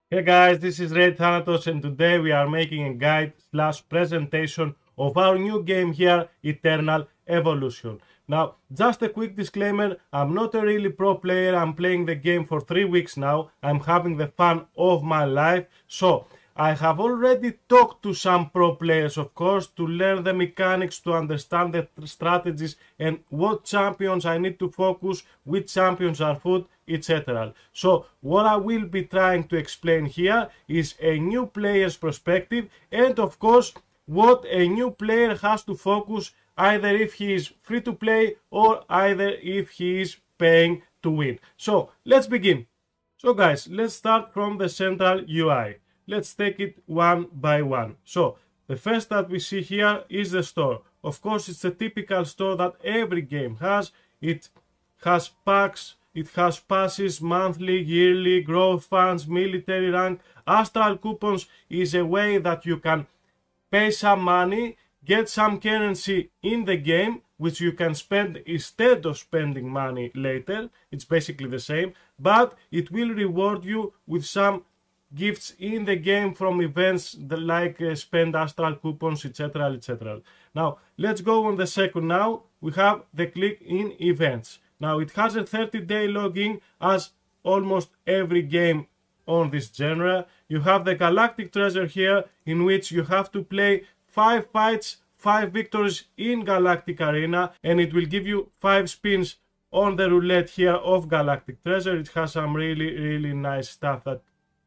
Hey guys, this is Thanatos and today we are making a guide / presentation of our new game here, Eternal Evolution. Now, just a quick disclaimer, I'm not a really pro player, I'm playing the game for 3 weeks now, I'm having the fun of my life, so I have already talked to some pro players, of course, to learn the mechanics, to understand the strategies and what champions I need to focus, which champions are food, etc. So what I will be trying to explain here is a new player's perspective and of course what a new player has to focus either if he is free to play or either if he is paying to win. So let's begin. So guys, let's start from the central UI. Let's take it one by one. So the first that we see here is the store. Of course, it's a typical store that every game has. It has packs, it has passes, monthly, yearly, growth funds, military rank. Astral coupons is a way that you can pay some money, get some currency in the game, which you can spend instead of spending money later. It's basically the same, but it will reward you with some gifts in the game from events like spend astral coupons, etc, etc. Now let's go on the second. Now we have the click in events. Now it has a 30-day login as almost every game on this genre. You have the galactic treasure here in which you have to play 5 fights, 5 victories in galactic arena, and it will give you 5 spins on the roulette here of galactic treasure. It has some really nice stuff that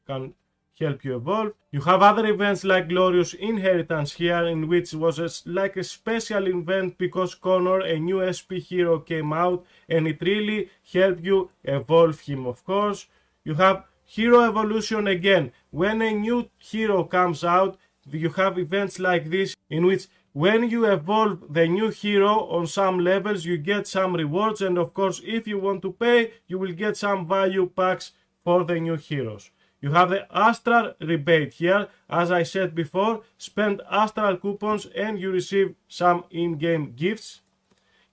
can help you evolve. You have other events like Glorious Inheritance here, in which was like a special event because Connor, a new SP hero, came out and it really helped you evolve him, of course. You have Hero Evolution again. When a new hero comes out, you have events like this in which when you evolve the new hero on some levels, you get some rewards, and of course if you want to pay, you will get some value packs for the new heroes. You have the Astral rebate here. As I said before, spend Astral coupons and you receive some in-game gifts.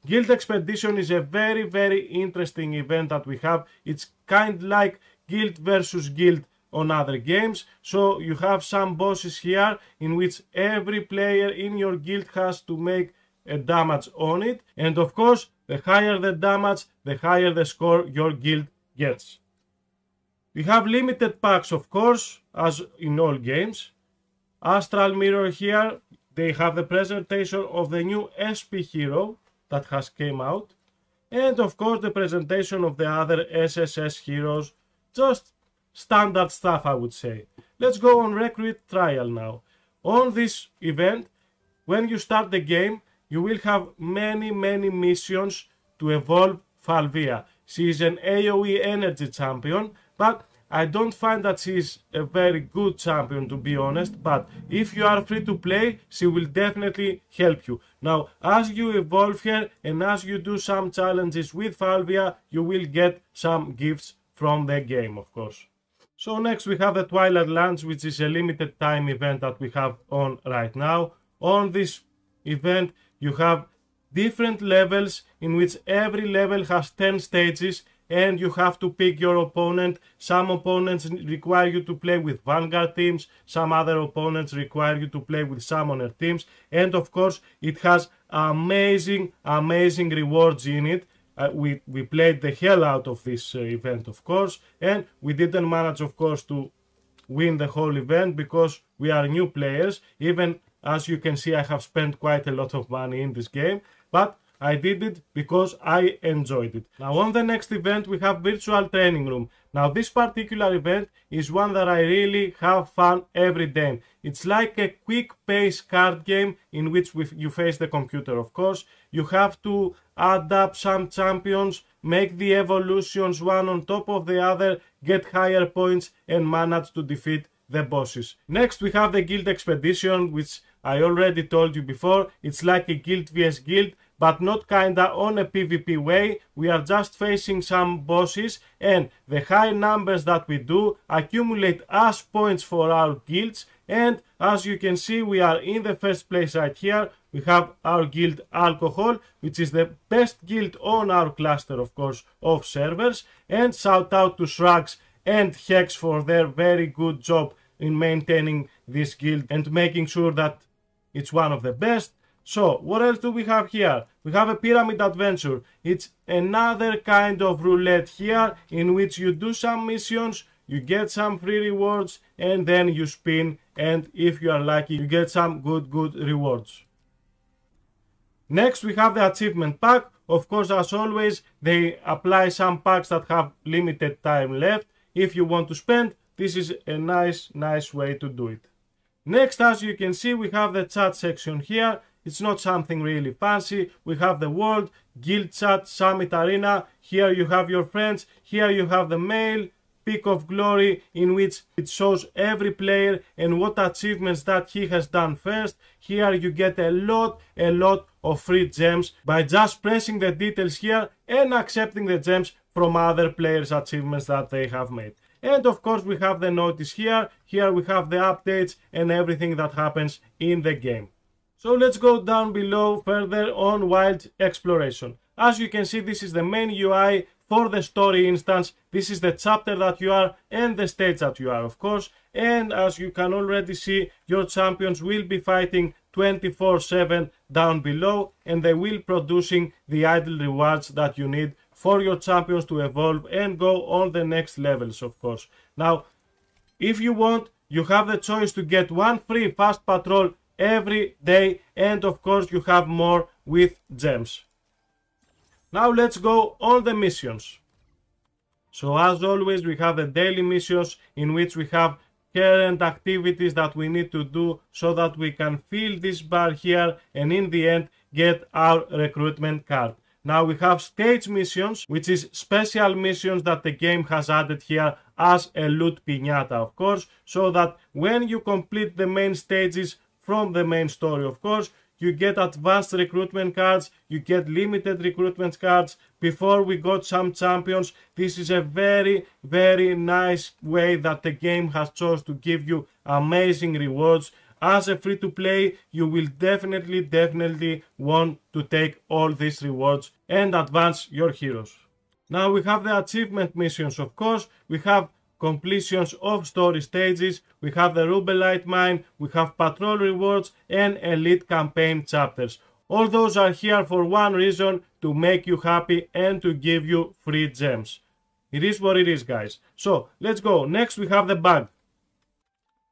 Guild Expedition is a very interesting event that we have. It's kind like Guild versus Guild on other games. So you have some bosses here in which every player in your guild has to make a damage on it. And of course, the higher the damage, the higher the score your guild gets. We have limited packs, of course, as in all games. Astral Mirror here, they have the presentation of the new SP hero that has came out. And of course the presentation of the other SSS heroes. Just standard stuff, I would say. Let's go on Recruit Trial now. On this event, when you start the game, you will have many missions to evolve Falvia. She is an AoE energy champion, but I don't find that she is a very good champion, to be honest. But if you are free to play, she will definitely help you. Now, as you evolve her and as you do some challenges with Falvia, you will get some gifts from the game, of course. So next we have the Twilight Lands, which is a limited time event that we have on right now. On this event, you have different levels in which every level has 10 stages and you have to pick your opponent. Some opponents require you to play with Vanguard teams, some other opponents require you to play with Summoner teams, and of course it has amazing rewards in it. We played the hell out of this event, of course, and we didn't manage, of course, to win the whole event because we are new players. Even as you can see, I have spent quite a lot of money in this game, but I did it because I enjoyed it. Now on the next event we have Virtual Training Room. Now this particular event is one that I really have fun every day. It's like a quick pace card game in which you face the computer, of course. You have to add up some champions, make the evolutions one on top of the other, get higher points and manage to defeat the bosses. Next we have the Guild Expedition, which I already told you before. It's like a guild vs guild, but not kinda on a PvP way. We are just facing some bosses, and the high numbers that we do accumulate as points for our guilds, And as you can see, we are in the first place right here. We have our guild Alcohol, which is the best guild on our cluster, of course, of servers. And shout out to Shrugs and Hex for their very good job in maintaining this guild and making sure that it's one of the best. So, what else do we have here? We have a pyramid adventure. It's another kind of roulette here in which you do some missions, you get some free rewards, and then you spin, and if you are lucky, you get some good rewards. Next, we have the achievement pack. Of course, as always, they apply some packs that have limited time left. If you want to spend, this is a nice way to do it. Next, as you can see, we have the chat section here. It's not something really fancy. We have the world, guild chat, summit arena. Here you have your friends. Here you have the mail, peak of glory, in which it shows every player and what achievements that he has done first. Here you get a lot of free gems by just pressing the details here and accepting the gems from other players' achievements that they have made. And of course we have the notice here. Here we have the updates and everything that happens in the game. So let's go down below further on wild exploration. As you can see, this is the main UI for the story instance. This is the chapter that you are and the stage that you are, of course. And as you can already see, your champions will be fighting 24/7 down below, and they will producing the idle rewards that you need for your champions to evolve and go on the next levels, of course. Now, if you want, you have the choice to get one free fast patrol every day, and of course you have more with gems. Now let's go on the missions. So as always, we have the daily missions in which we have current activities that we need to do so that we can fill this bar here and in the end get our recruitment card. Now we have stage missions, which is special missions that the game has added here as a loot piñata, of course, so that when you complete the main stages from the main story, of course, you get advanced recruitment cards, you get limited recruitment cards. Before we got some champions, this is a very nice way that the game has chose to give you amazing rewards. As a free-to-play, you will definitely want to take all these rewards and advance your heroes. Now we have the achievement missions, of course. We have completions of story stages, we have the Rubelite mine, we have patrol rewards and elite campaign chapters. All those are here for one reason, to make you happy and to give you free gems. It is what it is, guys. So let's go. Next we have the bag.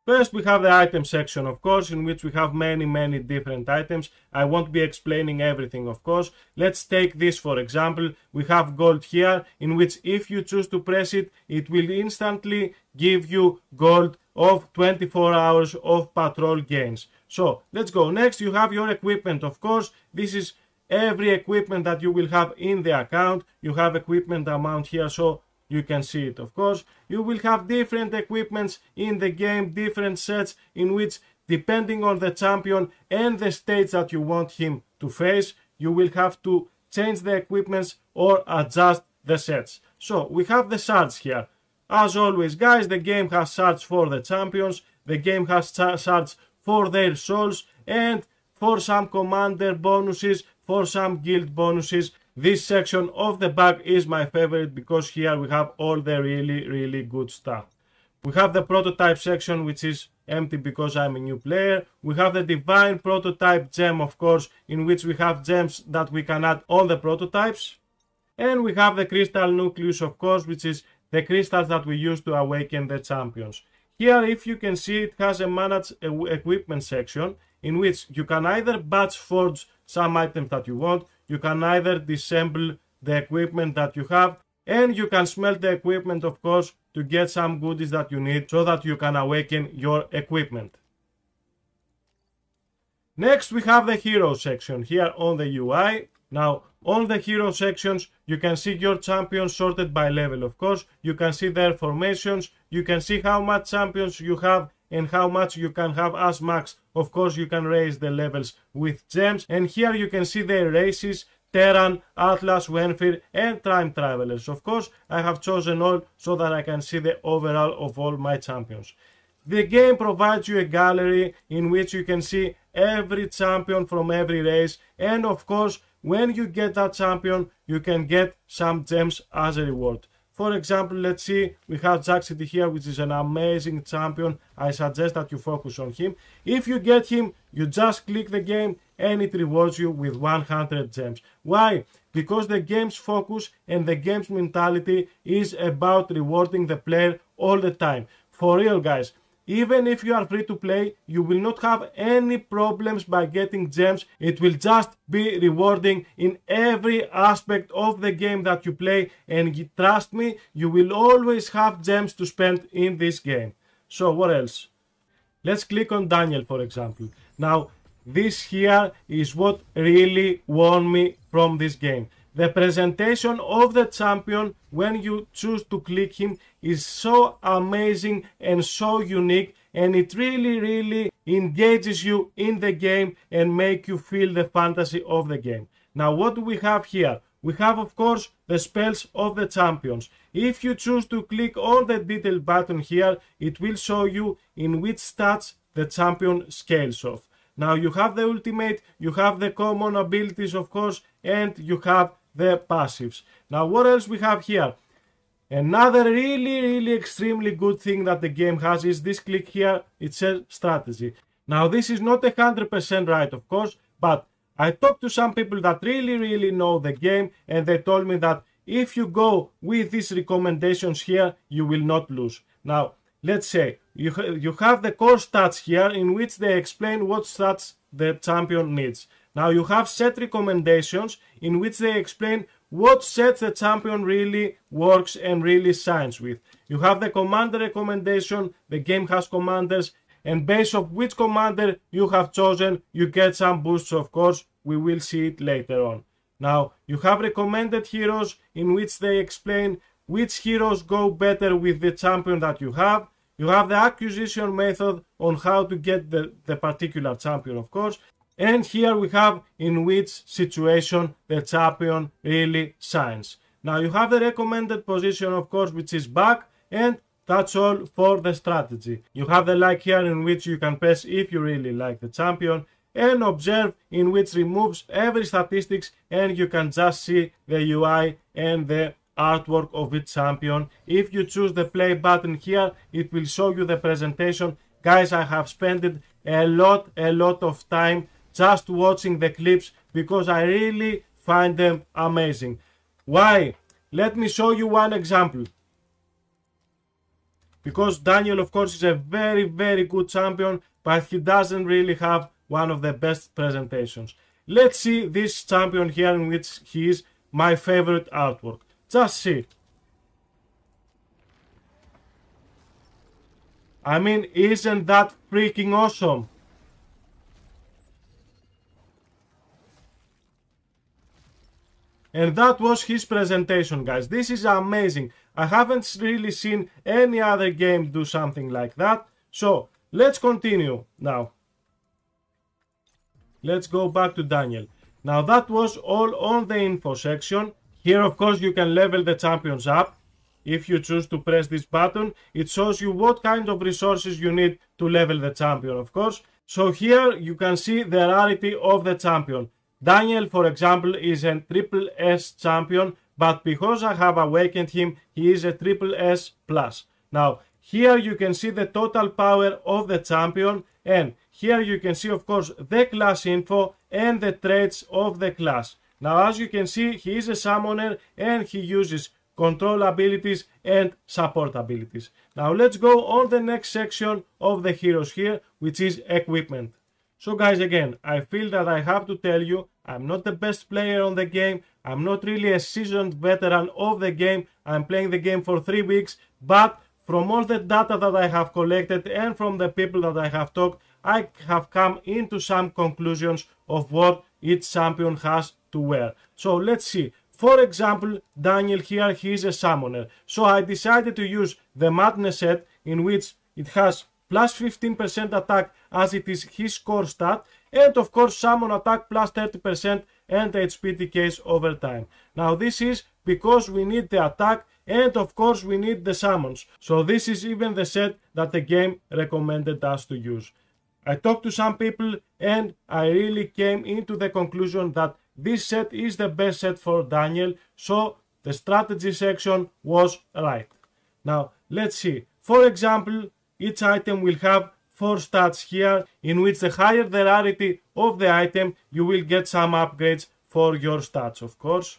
First we have the item section, of course, in which we have many different items. I won't be explaining everything, of course. Let's take this for example. We have gold here, in which if you choose to press it, it will instantly give you gold of 24 hours of patrol gains. So let's go. Next you have your equipment, of course. This is every equipment that you will have in the account. You have equipment amount here, so you can see it, of course. You will have different equipments in the game, different sets in which, depending on the champion and the stage that you want him to face, you will have to change the equipments or adjust the sets. So we have the shards here. As always, guys, the game has shards for the champions, the game has shards for their souls, and for some commander bonuses, for some guild bonuses. This section of the bag is my favorite because here we have all the really good stuff. We have the prototype section, which is empty because I'm a new player. We have the divine prototype gem, of course, in which we have gems that we can add on the prototypes. And we have the crystal nucleus, of course, which is the crystals that we use to awaken the champions. Here, if you can see, it has a manage equipment section in which you can either batch forge some items that you want, you can either disassemble the equipment that you have, and you can smelt the equipment, of course, to get some goodies that you need so that you can awaken your equipment. Next we have the hero section here on the UI. Now on the hero sections you can see your champions sorted by level, of course. You can see their formations, you can see how much champions you have and how much you can have as max. Of course you can raise the levels with gems, and here you can see their races: Terran, Atlas, Wenfir and Time Travelers. Of course I have chosen all so that I can see the overall of all my champions. The game provides you a gallery in which you can see every champion from every race, and of course when you get that champion you can get some gems as a reward. For example, let's see, we have Jack City here, which is an amazing champion. I suggest that you focus on him. If you get him, you just click the game and it rewards you with 100 gems. Why? Because the game's focus and the game's mentality is about rewarding the player all the time. For real, guys. Even if you are free to play, you will not have any problems by getting gems. It will just be rewarding in every aspect of the game that you play, and trust me, you will always have gems to spend in this game. So what else? Let's click on Daniel, for example. Now, this here is what really won me from this game. The presentation of the champion when you choose to click him is so amazing and so unique, and it really engages you in the game and make you feel the fantasy of the game. Now what do we have here? We have of course the spells of the champions. If you choose to click on the detail button here, it will show you in which stats the champion scales off. Now you have the ultimate, you have the common abilities of course, and you have the passives. Now what else we have here? Another really extremely good thing that the game has is this click here. It says strategy. Now this is not 100% right of course, but I talked to some people that really know the game, and they told me that if you go with these recommendations here, you will not lose. Now let's say you have the core stats here in which they explain what stats the champion needs. Now you have set recommendations in which they explain what sets the champion really works and really shines with. You have the commander recommendation, the game has commanders, and based on which commander you have chosen, you get some boosts of course, we will see it later on. Now you have recommended heroes in which they explain which heroes go better with the champion that you have. You have the acquisition method on how to get the particular champion of course. And here we have in which situation the champion really shines. Now you have the recommended position of course, which is back, and that's all for the strategy. You have the like here in which you can press if you really like the champion, and observe in which removes every statistics, and you can just see the UI and the artwork of each champion. If you choose the play button here, it will show you the presentation. Guys, I have spent a lot of time just watching the clips because I really find them amazing. Why? Let me show you one example. Because Daniel of course is a very good champion, but he doesn't really have one of the best presentations. Let's see this champion here in which he is my favorite artwork. Just see. I mean, isn't that freaking awesome? And that was his presentation, guys. This is amazing. I haven't really seen any other game do something like that. So, let's continue now. Let's go back to Daniel. Now that was all on the info section. Here of course you can level the champions up. If you choose to press this button, it shows you what kind of resources you need to level the champion of course. So here you can see the rarity of the champion. Daniel, for example, is a triple S champion, but because I have awakened him, he is a triple S plus. Now, here you can see the total power of the champion, and here you can see, of course, the class info and the traits of the class. Now, as you can see, he is a summoner and he uses control abilities and support abilities. Now, let's go on the next section of the heroes here, which is equipment. So guys, again, I feel that I have to tell you, I'm not the best player on the game. I'm not really a seasoned veteran of the game. I'm playing the game for 3 weeks, but from all the data that I have collected and from the people that I have talked, I have come into some conclusions of what each champion has to wear. So let's see. For example, Daniel here, he is a summoner. So I decided to use the Madness set in which it has plus 15% attack as it is his core stat, and of course summon attack plus 30% and HP decays over time. Now this is because we need the attack and of course we need the summons. So this is even the set that the game recommended us to use. I talked to some people and I really came into the conclusion that this set is the best set for Daniel, so the strategy section was right. Now let's see. For example, each item will have 4 stats here, in which the higher the rarity of the item, you will get some upgrades for your stats, of course.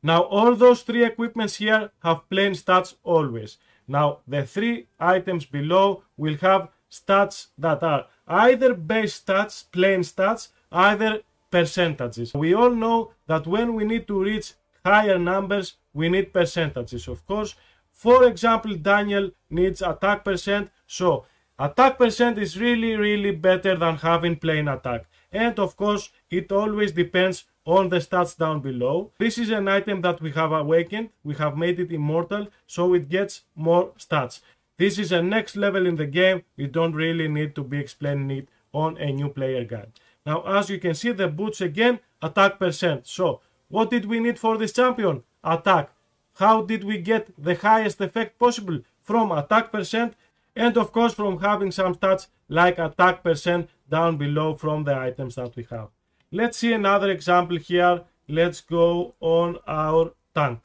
Now all those 3 equipments here have plain stats always. Now the 3 items below will have stats that are either base stats, plain stats, either percentages. We all know that when we need to reach higher numbers, we need percentages, of course. For example, Daniel needs attack percent, so attack percent is really better than having plain attack. And of course, it always depends on the stats down below. This is an item that we have awakened, we have made it immortal, so it gets more stats. This is a next level in the game, we don't really need to be explaining it on a new player guide. Now as you can see, the boots again, attack percent. So what did we need for this champion? Attack. How did we get the highest effect possible? From attack percent, and of course from having some stats like attack percent down below from the items that we have. Let's see another example here. Let's go on our tank.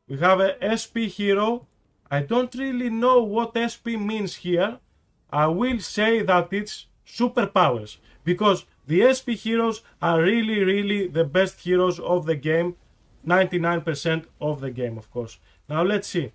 We have a SP hero. I don't really know what SP means here. I will say that it's superpowers, because the SP heroes are really the best heroes of the game. 99% of the game, of course. Now let's see.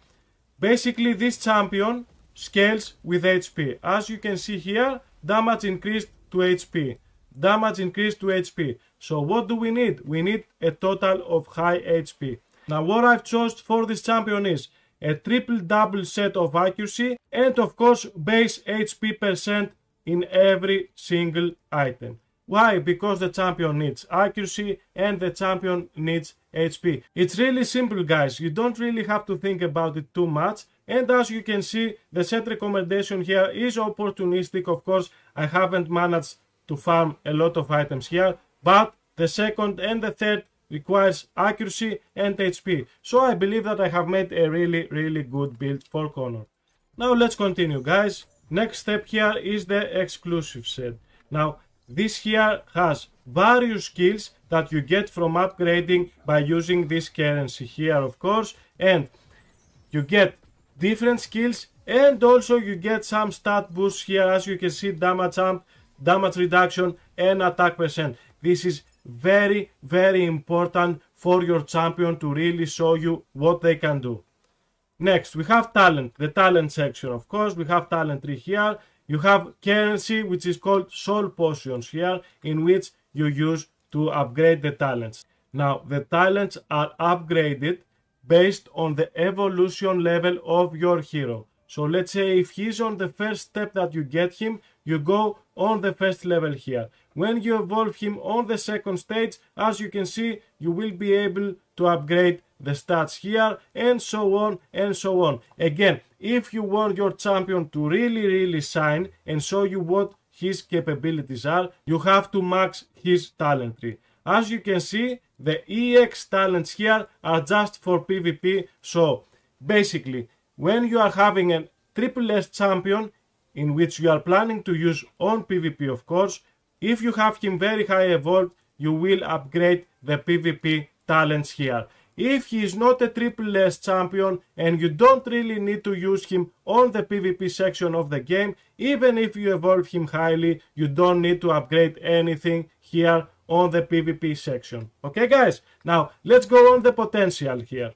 Basically this champion scales with HP. As you can see here, damage increased to HP. Damage increased to HP. So what do we need? We need a total of high HP. Now what I've chosen for this champion is a triple double set of accuracy and of course base HP percent in every single item. Why? Because the champion needs accuracy and the champion needs HP. It's really simple, guys. You don't really have to think about it too much. And as you can see, the set recommendation here is opportunistic. Of course, I haven't managed to farm a lot of items here, but the second and the third requires accuracy and HP. So I believe that I have made a really good build for Connor. Now let's continue, guys. Next step here is the exclusive set. Now this here has various skills that you get from upgrading by using this currency here, of course, and you get different skills and also you get some stat boosts here. As you can see, damage amp, damage reduction and attack percent. This is very important for your champion to really show you what they can do. Next we have talent, the talent section. Of course, we have talent tree here. You have currency, which is called soul potions here, in which you use to upgrade the talents. Now the talents are upgraded based on the evolution level of your hero. So let's say if he's on the first step that you get him, you go on the first level here. When you evolve him on the second stage, as you can see, you will be able to upgrade the stats here and so on and so on. Again, if you want your champion to really shine and show you what his capabilities are, you have to max his talent tree. As you can see, the EX talents here are just for PvP. So basically, when you are having a triple S champion in which you are planning to use on PvP, of course, if you have him very high evolved, you will upgrade the PvP talents here. If he is not a triple S champion and you don't really need to use him on the PvP section of the game, even if you evolve him highly, you don't need to upgrade anything here on the PvP section. Okay guys, now let's go on the potential here.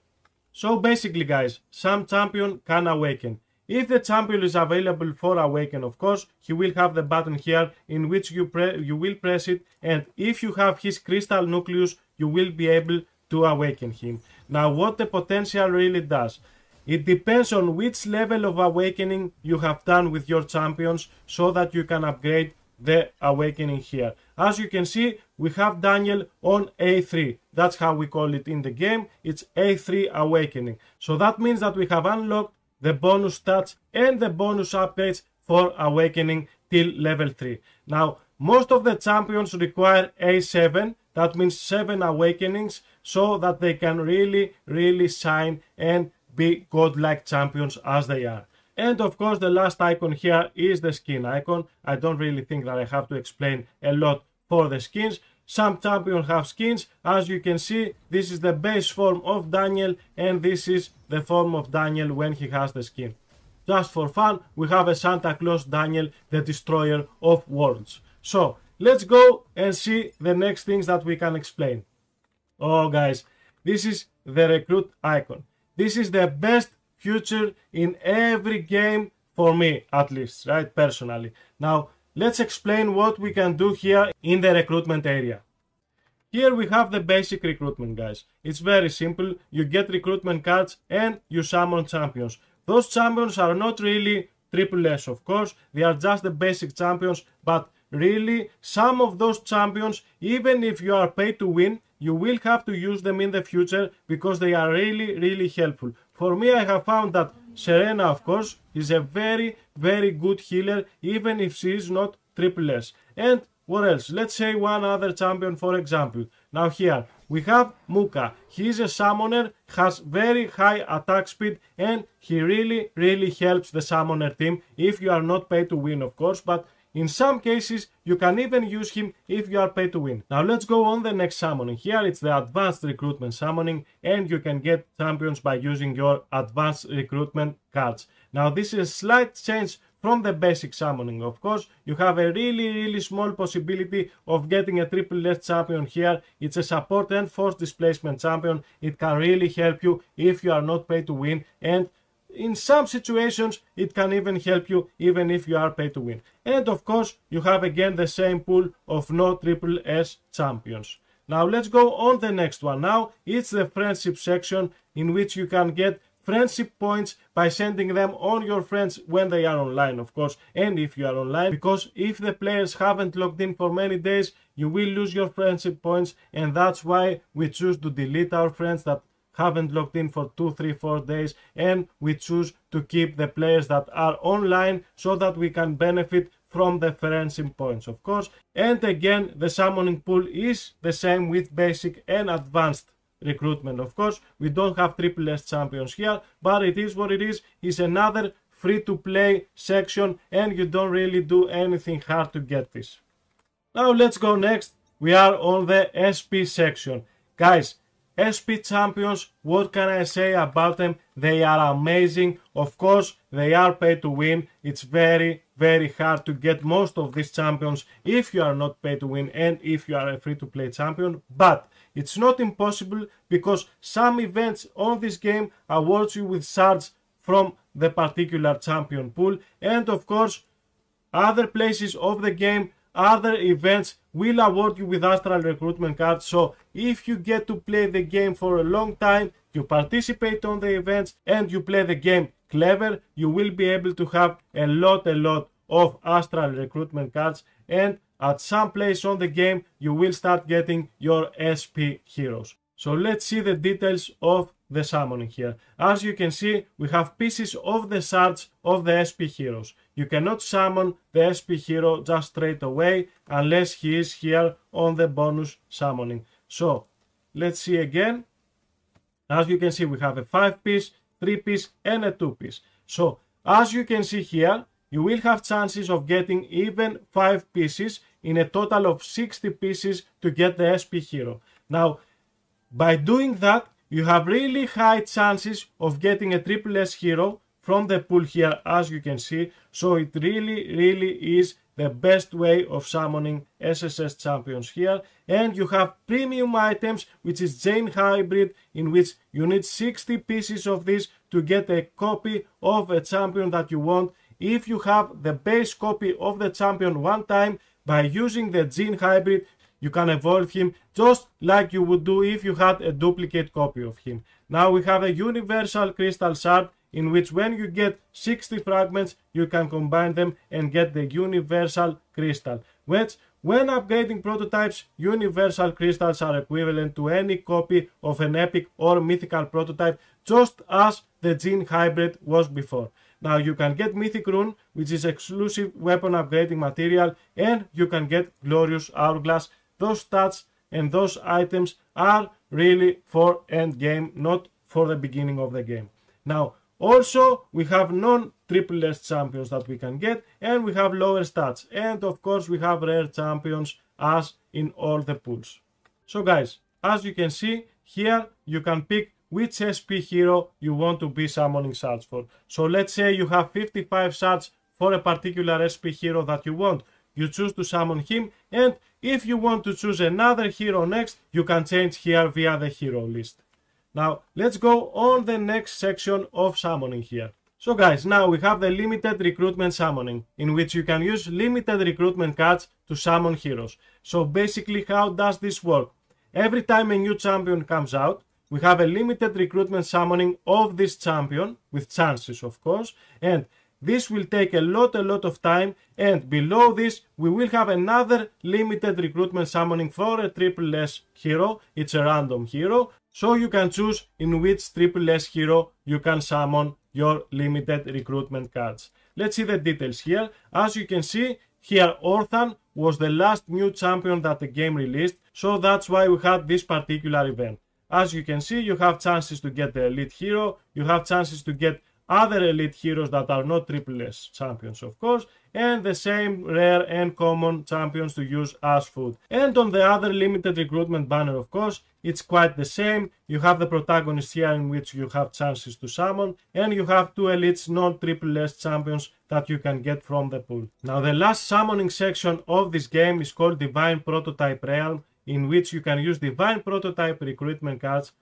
So basically guys, some champion can awaken. If the champion is available for awaken, of course, he will have the button here in which you will press it, and if you have his crystal nucleus, you will be able to awaken him. Now what the potential really does, it depends on which level of awakening you have done with your champions so that you can upgrade the awakening here. As you can see, we have Daniel on A3. That's how we call it in the game. It's A3 awakening. So that means that we have unlocked the bonus stats and the bonus upgrades for awakening till level 3. Now most of the champions require A7. That means 7 awakenings so that they can really shine and be godlike champions as they are. And of course the last icon here is the skin icon. I don't really think that I have to explain a lot for the skins. Some champions have skins. As you can see, this is the base form of Daniel and this is the form of Daniel when he has the skin. Just for fun, we have a Santa Claus Daniel, the destroyer of worlds. So let's go and see the next things that we can explain. Oh guys, this is the recruit icon. This is the best feature in every game for me, at least, right, personally. Now let's explain what we can do here in the recruitment area. Here we have the basic recruitment, guys. It's very simple. You get recruitment cards and you summon champions. Those champions are not really triple S, of course. They are just the basic champions, but really some of those champions, even if you are paid to win, you will have to use them in the future because they are really helpful. For me, I have found that Serena, of course, is a very good healer, even if she is not triple S. And what else? Let's say one other champion, for example. Now here we have Muka. He is a summoner, has very high attack speed, and he really helps the summoner team if you are not paid to win, of course, but in some cases you can even use him if you are paid to win. Now let's go on the next summoning. Here it's the advanced recruitment summoning, and you can get champions by using your advanced recruitment cards. Now this is a slight change from the basic summoning, of course. You have a really small possibility of getting a triple S champion here. It's a support and force displacement champion. It can really help you if you are not paid to win, and in some situations it can even help you even if you are paid to win. And of course you have again the same pool of no triple S champions. Now let's go on the next one. Now it's the friendship section, in which you can get friendship points by sending them on your friends when they are online, of course, and if you are online, because if the players haven't logged in for many days, you will lose your friendship points, and that's why we choose to delete our friends that haven't logged in for 2, 3, 4 days, and we choose to keep the players that are online so that we can benefit from the friendship points, of course. And again, the summoning pool is the same with basic and advanced recruitment, of course. We don't have triple S champions here, but it is what it is. It's another free to play section, and you don't really do anything hard to get this. Now let's go next. We are on the SP section. Guys, SP champions, what can I say about them? They are amazing. Of course, they are paid to win. It's very hard to get most of these champions if you are not paid to win and if you are a free-to-play champion. But it's not impossible, because some events on this game award you with shards from the particular champion pool. And of course, other places of the game, other events will award you with astral recruitment cards. So if you get to play the game for a long time, you participate on the events, and you play the game clever, you will be able to have a lot of astral recruitment cards, and at some place on the game you will start getting your SP heroes. So let's see the details of the summoning here. As you can see, we have pieces of the shards of the SP heroes. You cannot summon the SP hero just straight away unless he is here on the bonus summoning. So let's see again. As you can see, we have a 5-piece, 3-piece and a 2-piece. So as you can see here, you will have chances of getting even 5 pieces in a total of 60 pieces to get the SP hero. Now, by doing that, you have really high chances of getting a triple S hero from the pool here, as you can see. So it really is the best way of summoning SSS champions here. And you have premium items, which is Jane Hybrid, in which you need 60 pieces of this to get a copy of a champion that you want. If you have the base copy of the champion one time, by using the Jane Hybrid, you can evolve him just like you would do if you had a duplicate copy of him. Now we have a universal crystal shard, in which when you get 60 fragments, you can combine them and get the universal crystal. Which, when upgrading prototypes, universal crystals are equivalent to any copy of an epic or mythical prototype, just as the Jane Hybrid was before. Now you can get Mythic Rune, which is exclusive weapon upgrading material, and you can get Glorious Hourglass. Those stats and those items are really for end game, not for the beginning of the game. Now, also, we have non-triple S champions that we can get, and we have lower stats. And of course, we have rare champions as in all the pools. So guys, as you can see, here you can pick which SP hero you want to be summoning shards for. So let's say you have 55 shards for a particular SP hero that you want. You choose to summon him, and if you want to choose another hero next, you can change here via the hero list. Now, let's go on the next section of summoning here. So guys, now we have the limited recruitment summoning, in which you can use limited recruitment cards to summon heroes. So basically, how does this work? Every time a new champion comes out, we have a limited recruitment summoning of this champion, with chances of course, and this will take a lot of time, and below this we will have another limited recruitment summoning for a triple S hero. It's a random hero, so you can choose in which triple S hero you can summon your limited recruitment cards. Let's see the details here. As you can see, here Orthan was the last new champion that the game released, so that's why we had this particular event. As you can see, you have chances to get the elite hero, you have chances to get other elite heroes that are not triple S champions of course, and the same rare and common champions to use as food. And on the other limited recruitment banner of course, it's quite the same. You have the protagonist here in which you have chances to summon, and you have two elites non-triple S champions that you can get from the pool. Now the last summoning section of this game is called Divine Prototype Realm, in which you can use Divine Prototype recruitment cards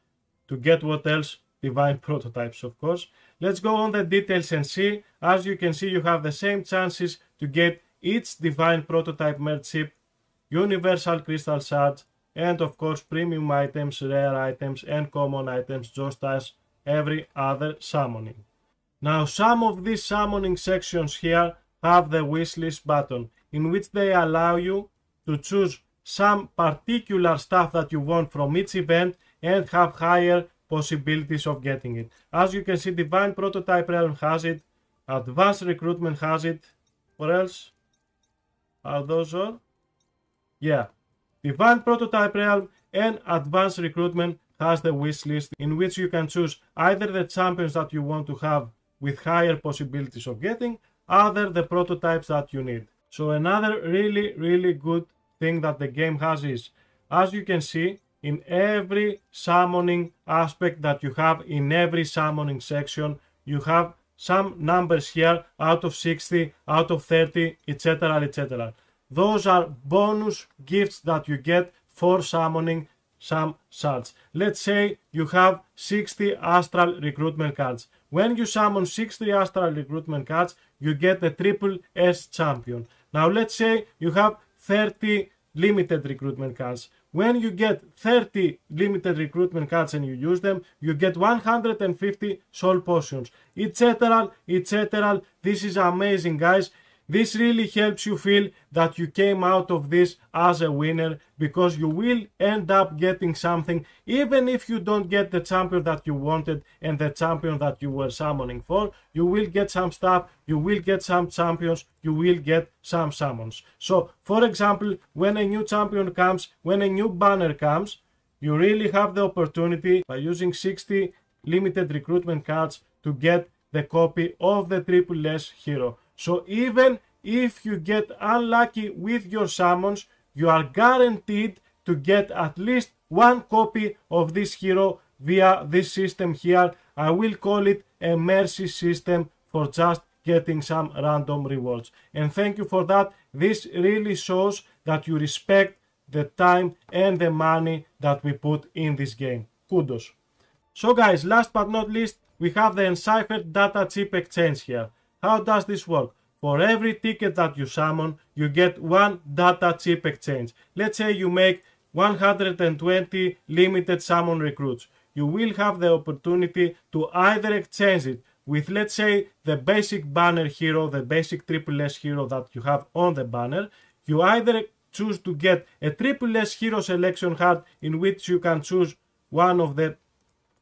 to get what else? Divine prototypes of course. Let's go on the details and see. As you can see, you have the same chances to get each Divine Prototype merge chip, Universal Crystal Shards, and of course premium items, rare items and common items, just as every other summoning. Now some of these summoning sections here have the wishlist button, in which they allow you to choose some particular stuff that you want from each event and have higher possibilities of getting it. As you can see, Divine Prototype Realm has it, Advanced Recruitment has it. What else? Are those all? Yeah. Divine Prototype Realm and Advanced Recruitment has the wish list, in which you can choose either the champions that you want to have with higher possibilities of getting, either the prototypes that you need. So another really good thing that the game has is, as you can see, in every summoning aspect that you have, in every summoning section, you have some numbers here out of 60, out of 30, etc, etc. Those are bonus gifts that you get for summoning some shards. Let's say you have 60 astral recruitment cards. When you summon 60 astral recruitment cards, you get the triple S champion. Now let's say you have 30 limited recruitment cards. When you get 30 limited recruitment cards and you use them, you get 150 soul potions, etc, etc. This is amazing, guys. This really helps you feel that you came out of this as a winner, because you will end up getting something, even if you don't get the champion that you wanted and the champion that you were summoning for. You will get some stuff, you will get some champions, you will get some summons. So, for example, when a new champion comes, when a new banner comes, you really have the opportunity by using 60 limited recruitment cards to get the copy of the triple S hero. So even if you get unlucky with your summons, you are guaranteed to get at least one copy of this hero via this system here. I will call it a mercy system for just getting some random rewards. And thank you for that. This really shows that you respect the time and the money that we put in this game. Kudos. So guys, last but not least, we have the enciphered data chip exchange here. How does this work? For every ticket that you summon, you get one data chip exchange. Let's say you make 120 limited summon recruits. You will have the opportunity to either exchange it with, let's say, the basic banner hero, the basic triple S hero that you have on the banner. You either choose to get a triple S hero selection card, in which you can choose one of the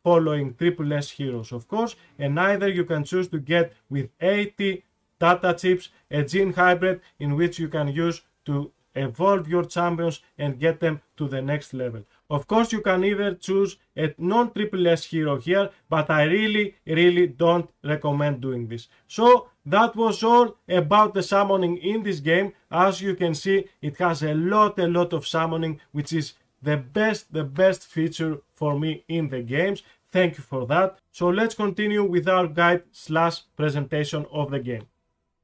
following triple S heroes, of course, and either you can choose to get with 80 data chips a gene hybrid, in which you can use to evolve your champions and get them to the next level. Of course, you can either choose a non-triple S hero here, but I really don't recommend doing this. So that was all about the summoning in this game. As you can see, it has a lot of summoning, which is the best feature for me in the games. Thank you for that. So let's continue with our guide / presentation of the game.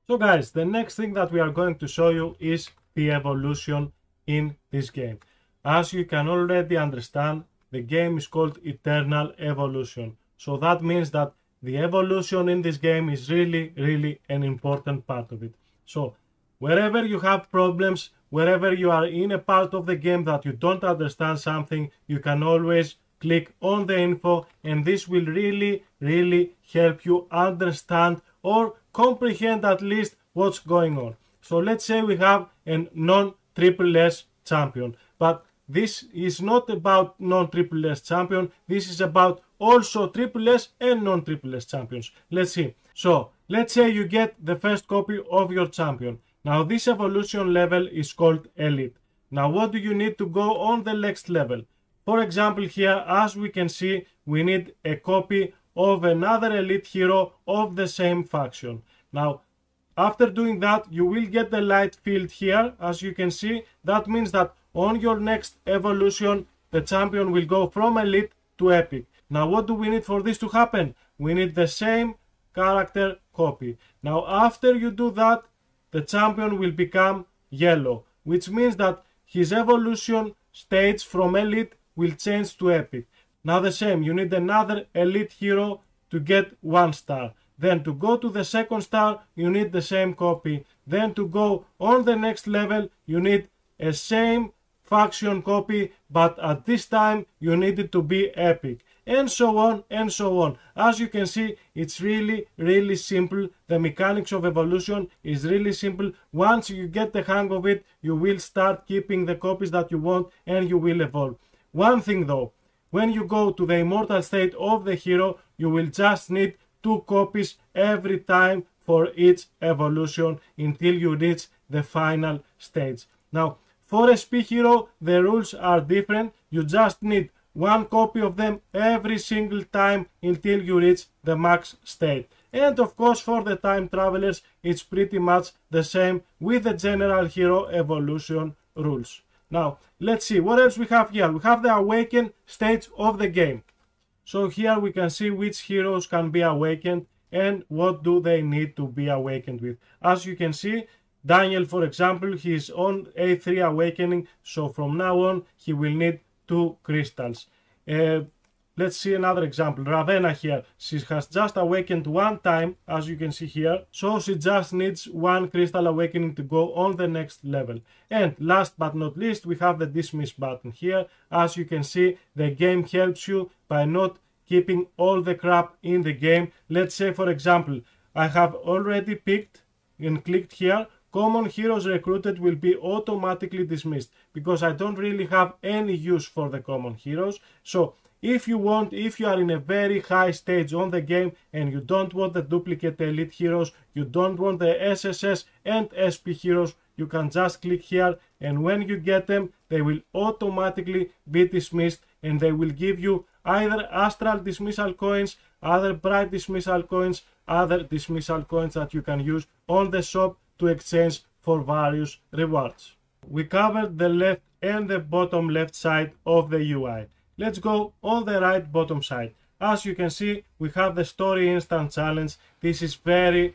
So guys, the next thing that we are going to show you is the evolution in this game. As you can already understand, the game is called Eternal Evolution. So that means that the evolution in this game is really an important part of it. So wherever you have problems, wherever you are in a part of the game that you don't understand something, you can always click on the info, and this will really help you understand or comprehend at least what's going on. So let's say we have a non-triple S champion, but this is not about non-triple S champion, this is about also triple S and non-triple S champions. Let's see. So let's say you get the first copy of your champion. Now this evolution level is called Elite. Now what do you need to go on the next level? For example here, as we can see, we need a copy of another elite hero of the same faction. Now after doing that, you will get the light field here, as you can see. That means that on your next evolution, the champion will go from elite to epic. Now what do we need for this to happen? We need the same character copy. Now after you do that, the champion will become yellow, which means that his evolution stage from elite will change to epic. Now the same, you need another elite hero to get 1 star. Then to go to the 2nd star, you need the same copy. Then to go on the next level, you need a same faction copy, but at this time you need it to be epic. And so on and so on. As you can see, it's really simple. The mechanics of evolution is really simple. Once you get the hang of it, you will start keeping the copies that you want and you will evolve. One thing though, when you go to the immortal state of the hero, you will just need 2 copies every time for each evolution until you reach the final stage. Now, for SP hero, the rules are different. You just need 1 copy of them every single time until you reach the max state. And of course, for the time travelers, it's pretty much the same with the general hero evolution rules. Now, let's see what else we have here. We have the awakened stage of the game. So here we can see which heroes can be awakened and what do they need to be awakened with. As you can see, Daniel, for example, he is on A3 awakening, so from now on he will need 2 crystals. Let's see another example. Ravenna here, she has just awakened 1 time, as you can see here, so she just needs 1 crystal awakening to go on the next level. And last but not least, we have the dismiss button here. As you can see, the game helps you by not keeping all the crap in the game. Let's say, for example, I have already picked and clicked here, common heroes recruited will be automatically dismissed, because I don't really have any use for the common heroes. So if you are in a very high stage on the game and you don't want the duplicate elite heroes, you don't want the SSS and SP heroes, you can just click here, and when you get them, they will automatically be dismissed, and they will give you either astral dismissal coins, other bright dismissal coins, other dismissal coins that you can use on the shop to exchange for various rewards. We covered the left and the bottom left side of the UI. Let's go on the right bottom side. As you can see, we have the story instant challenge. This is very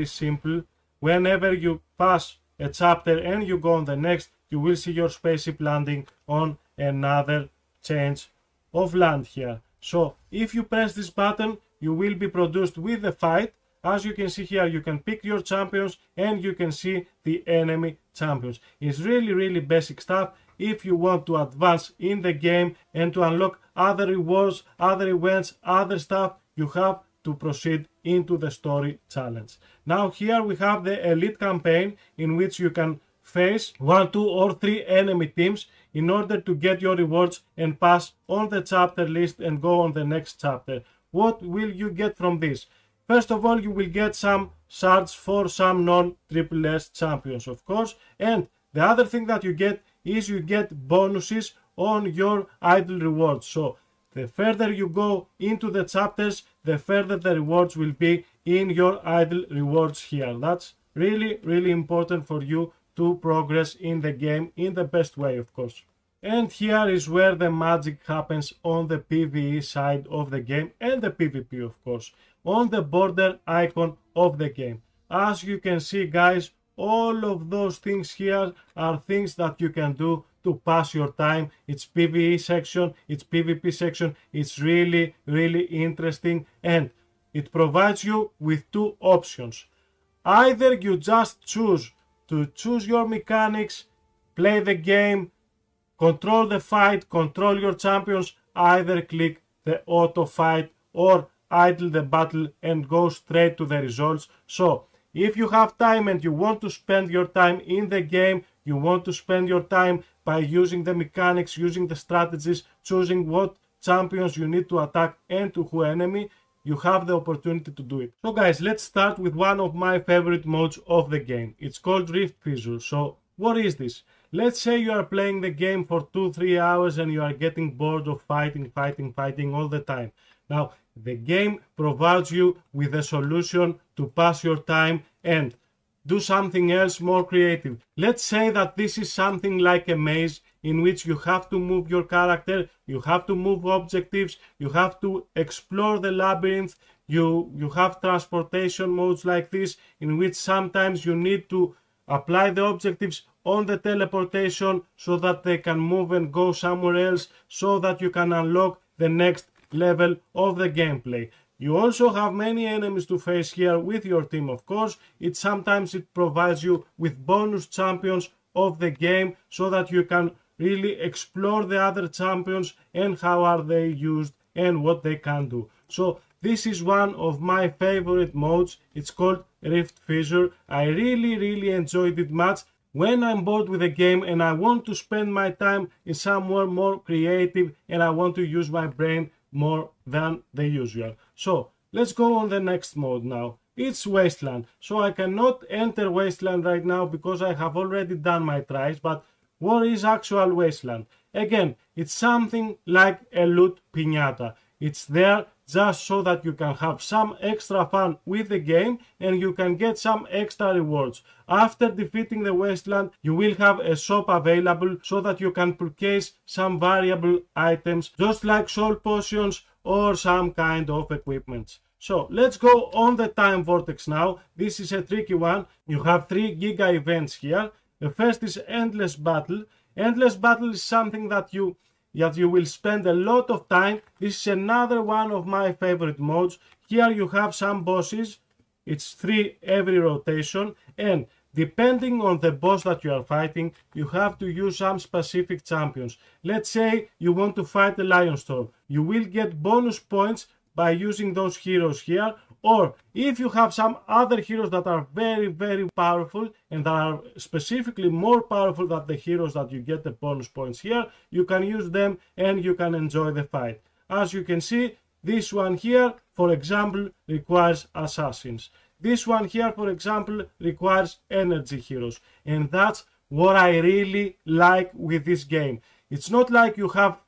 simple. Whenever you pass a chapter and you go on the next, you will see your spaceship landing on another change of land here. So if you press this button, you will be produced with the fight. As you can see here, you can pick your champions and you can see the enemy champions. It's really basic stuff. If you want to advance in the game and to unlock other rewards, other events, other stuff, you have to proceed into the story challenge. Now here we have the elite campaign, in which you can face 1, 2 or 3 enemy teams in order to get your rewards and pass on the chapter list and go on the next chapter. What will you get from this? First of all, you will get some shards for some non-triple S champions, of course, and the other thing that you get is you get bonuses on your idle rewards. So the further you go into the chapters, the further the rewards will be in your idle rewards here. That's really important for you to progress in the game in the best way, of course. And here is where the magic happens on the PvE side of the game and the PvP, of course, on the border icon of the game. As you can see, guys, all of those things here are things that you can do to pass your time. It's PvE section, it's PvP section. It's really interesting, and it provides you with two options. Either you just choose your mechanics, play the game, control the fight, control your champions, either click the auto fight or idle the battle and go straight to the results. So if you have time and you want to spend your time in the game, you want to spend your time by using the mechanics, using the strategies, choosing what champions you need to attack and to who enemy, you have the opportunity to do it. So guys, let's start with one of my favorite modes of the game. It's called Rift Fissure. So what is this? Let's say you are playing the game for 2-3 hours and you are getting bored of fighting all the time. Now, the game provides you with a solution to pass your time and do something else more creative. Let's say that this is something like a maze in which you have to move your character, you have to move objectives, you have to explore the labyrinth, you have transportation modes like this in which sometimes you need to apply the objectives on the teleportation so that they can move and go somewhere else so that you can unlock the next level of the gameplay. You also have many enemies to face here with your team, of course. Sometimes it provides you with bonus champions of the game so that you can really explore the other champions and how are they used and what they can do. So this is one of my favorite modes. It's called Rift Fissure. I really enjoyed it much. When I'm bored with a game and I want to spend my time in somewhere more creative and I want to use my brain more than the usual. So let's go on the next mode now. It's Wasteland. So I cannot enter Wasteland right now because I have already done my tries, but what is actual Wasteland? Again, it's something like a loot piñata. It's there just so that you can have some extra fun with the game and you can get some extra rewards. After defeating the Wasteland, you will have a shop available so that you can purchase some variable items, just like soul potions or some kind of equipment. So let's go on the time vortex now. This is a tricky one. You have 3 giga events here. The first is Endless Battle. Endless Battle is something that you will spend a lot of time. This is another one of my favorite modes. Here you have some bosses. It's 3 every rotation, and depending on the boss that you are fighting, you have to use some specific champions. Let's say you want to fight the Lionstorm. You will get bonus points by using those heroes here, or if you have some other heroes that are very powerful and that are specifically more powerful than the heroes that you get the bonus points here, you can use them and you can enjoy the fight. As you can see, this one here, for example, requires assassins. This one here, for example, requires energy heroes, and that's what I really like with this game. It's not like you have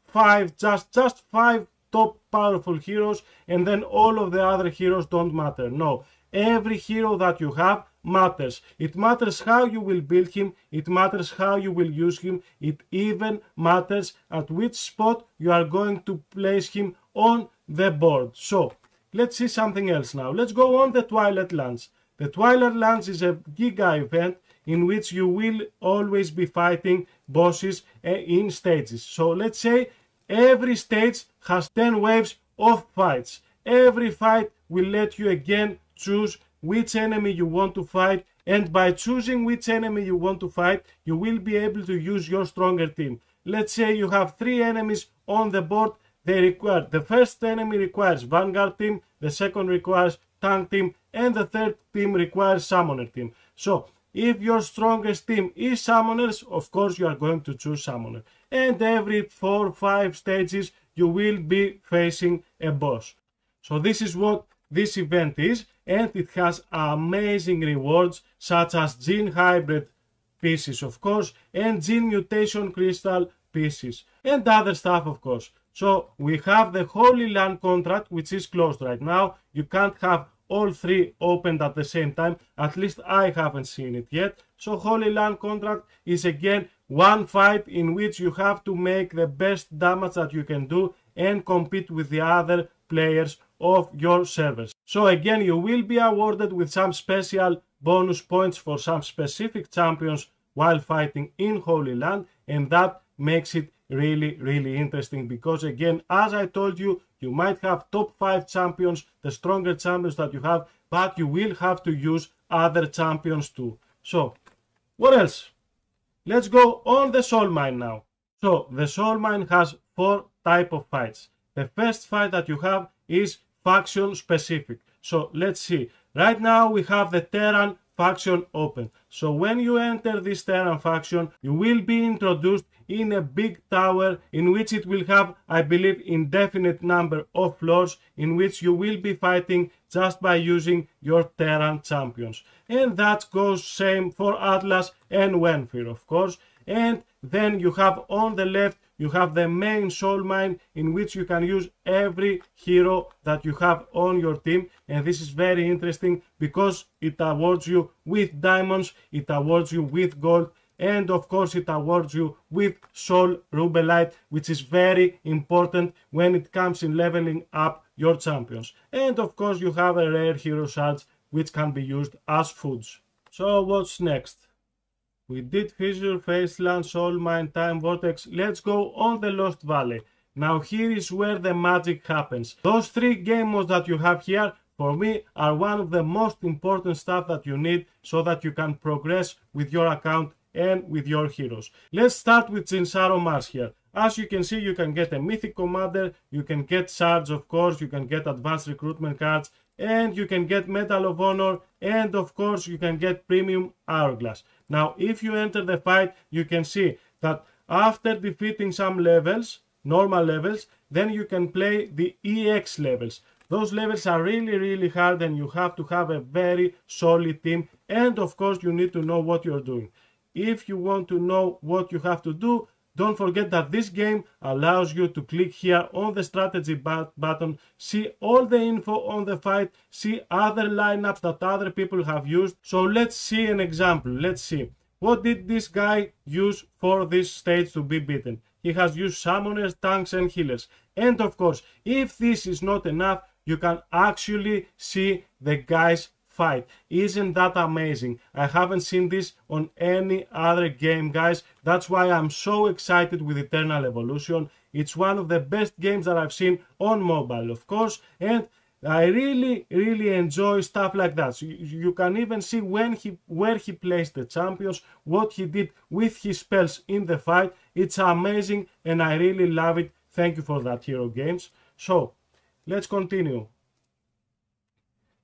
just 5 top powerful heroes and then all of the other heroes don't matter. No, every hero that you have matters. It matters how you will build him, it matters how you will use him, it even matters at which spot you are going to place him on the board. So let's see something else now. Let's go on the Twilight Lands. The Twilight Lands is a giga event in which you will always be fighting bosses in stages. So let's say every stage has 10 waves of fights. Every fight will let you again choose which enemy you want to fight, and by choosing which enemy you want to fight, you will be able to use your stronger team. Let's say you have 3 enemies on the board. The first enemy requires Vanguard team, the second requires Tank team, and the third team requires Summoner team. So if your strongest team is Summoners, of course you are going to choose Summoner. And every 4 or 5 stages you will be facing a boss. So this is what this event is, and it has amazing rewards such as Gene Hybrid pieces, of course, and Gene Mutation Crystal pieces, and other stuff, of course. So we have the Holy Land contract, which is closed right now. You can't have all three opened at the same time. At least I haven't seen it yet. So Holy Land contract is again one fight in which you have to make the best damage that you can do and compete with the other players of your servers. So again, you will be awarded with some special bonus points for some specific champions while fighting in Holy Land, and that makes it really interesting, because again, as I told you, you might have top 5 champions, the stronger champions that you have, but you will have to use other champions too. So what else? Let's go on the Soul Mine now. So the Soul Mine has 4 types of fights. The first fight that you have is faction specific. So let's see. Right now we have the Terran faction open. So when you enter this Terran faction, you will be introduced in a big tower in which it will have, I believe, indefinite number of floors in which you will be fighting just by using your Terran champions. And that goes same for Atlas and Wenfir, of course. And then you have on the left, you have the main Soul Mine in which you can use every hero that you have on your team. And this is very interesting because it awards you with diamonds, it awards you with gold, and of course it awards you with Soul Rubelite, which is very important when it comes in leveling up your champions. And of course you have a rare hero shards which can be used as foods. So what's next? We did Fissure, Faceland, Soul Mine, Time Vortex. Let's go on the Lost Valley. Now here is where the magic happens. Those 3 game modes that you have here, for me, are one of the most important stuff that you need so that you can progress with your account and with your heroes. Let's start with Jinsaro Mars here. As you can see, you can get a Mythic Commander, you can get shards, of course, you can get advanced recruitment cards, and you can get Medal of Honor, and of course you can get Premium Hourglass. Now if you enter the fight, you can see that after defeating some levels, normal levels, then you can play the EX levels. Those levels are really hard and you have to have a very solid team, and of course you need to know what you're doing. If you want to know what you have to do, don't forget that this game allows you to click here on the strategy button, see all the info on the fight, see other lineups that other people have used. So let's see an example. Let's see. What did this guy use for this stage to be beaten? He has used summoners, tanks and healers. And of course, if this is not enough, you can actually see the guy's fight. Isn't that amazing? I haven't seen this on any other game, guys. That's why I'm so excited with Eternal Evolution. It's one of the best games that I've seen on mobile, of course, and I really enjoy stuff like that. So you can even see where he placed the champions, what he did with his spells in the fight. It's amazing and I really love it. Thank you for that, Hero Games. So let's continue.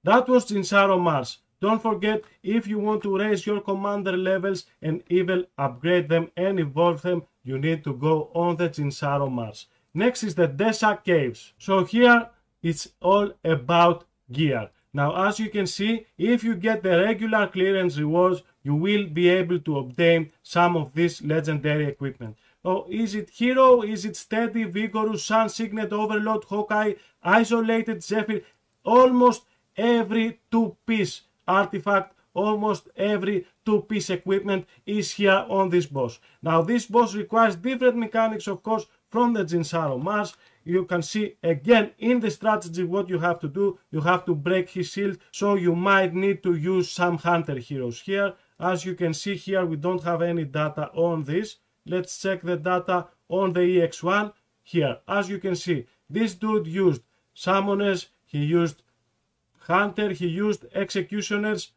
That was Jinsaro Mars. Don't forget, if you want to raise your commander levels and even upgrade them and evolve them, you need to go on the Jinsaro Mars. Next is the Desa Caves. So here it's all about gear. Now as you can see, if you get the regular clearance rewards, you will be able to obtain some of this legendary equipment. Oh, is it Hero? Is it Steady, Vigorous, Sun Signet, Overload, Hawkeye, Isolated, Zephyr? Almost every 2-piece artifact, almost every 2-piece equipment is here on this boss. Now this boss requires different mechanics, of course, from the Jinsaro Mars. You can see again in the strategy what you have to do. You have to break his shield, so you might need to use some hunter heroes here. As you can see here, we don't have any data on this. Let's check the data on the EX1 here. As you can see, this dude used summoners, he used hunter, he used executioners.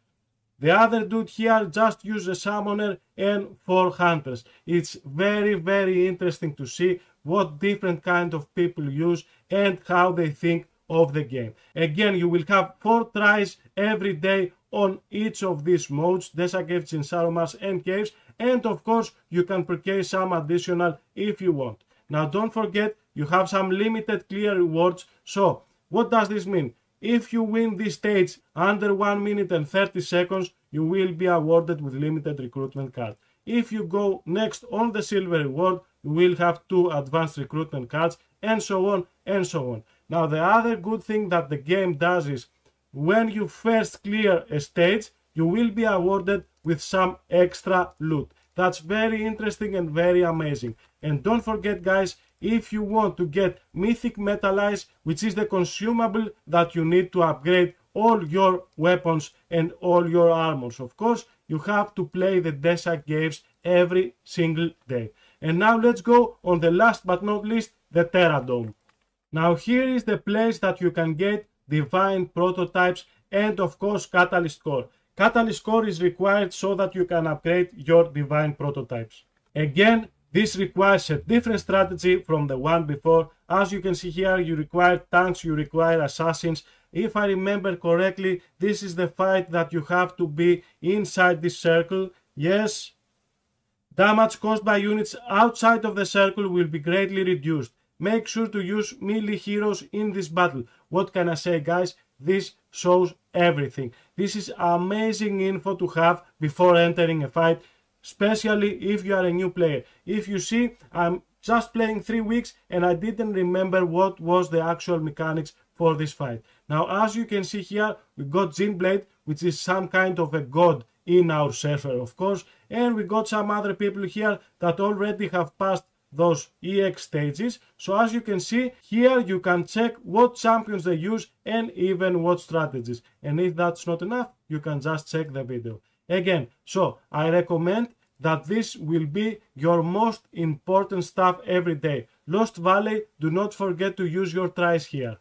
The other dude here just used a summoner and 4 hunters. It's very interesting to see what different kind of people use and how they think of the game. Again, you will have 4 tries every day on each of these modes, Desa Caves, Jinsaro Mars and Caves, and of course you can purchase some additional if you want. Now don't forget, you have some limited clear rewards. So what does this mean? If you win this stage under 1 minute and 30 seconds, you will be awarded with limited recruitment card. If you go next on the silver reward, you will have 2 advanced recruitment cards, and so on and so on. Now the other good thing that the game does is when you first clear a stage, you will be awarded with some extra loot. That's very interesting and very amazing. And don't forget guys, if you want to get Mythic Metal Eyes, which is the consumable that you need to upgrade all your weapons and all your armors, of course, you have to play the Desert Caves every single day. And now let's go on the last but not least, the Terradome. Now here is the place that you can get divine prototypes and of course Catalyst Core. Catalyst Core is required so that you can upgrade your divine prototypes. Again, this requires a different strategy from the one before. As you can see here, you require tanks, you require assassins. If I remember correctly, this is the fight that you have to be inside this circle. Yes, damage caused by units outside of the circle will be greatly reduced. Make sure to use melee heroes in this battle. What can I say guys? This shows everything. This is amazing info to have before entering a fight, especially if you are a new player. If you see, I'm just playing 3 weeks and I didn't remember what was the actual mechanics for this fight. Now as you can see here, we got Zinblade, which is some kind of a god in our server of course, and we got some other people here that already have passed those EX stages. So as you can see here, you can check what champions they use and even what strategies. And if that's not enough, you can just check the video. Again, so I recommend that this will be your most important stuff every day. Lost Valley, do not forget to use your tries here.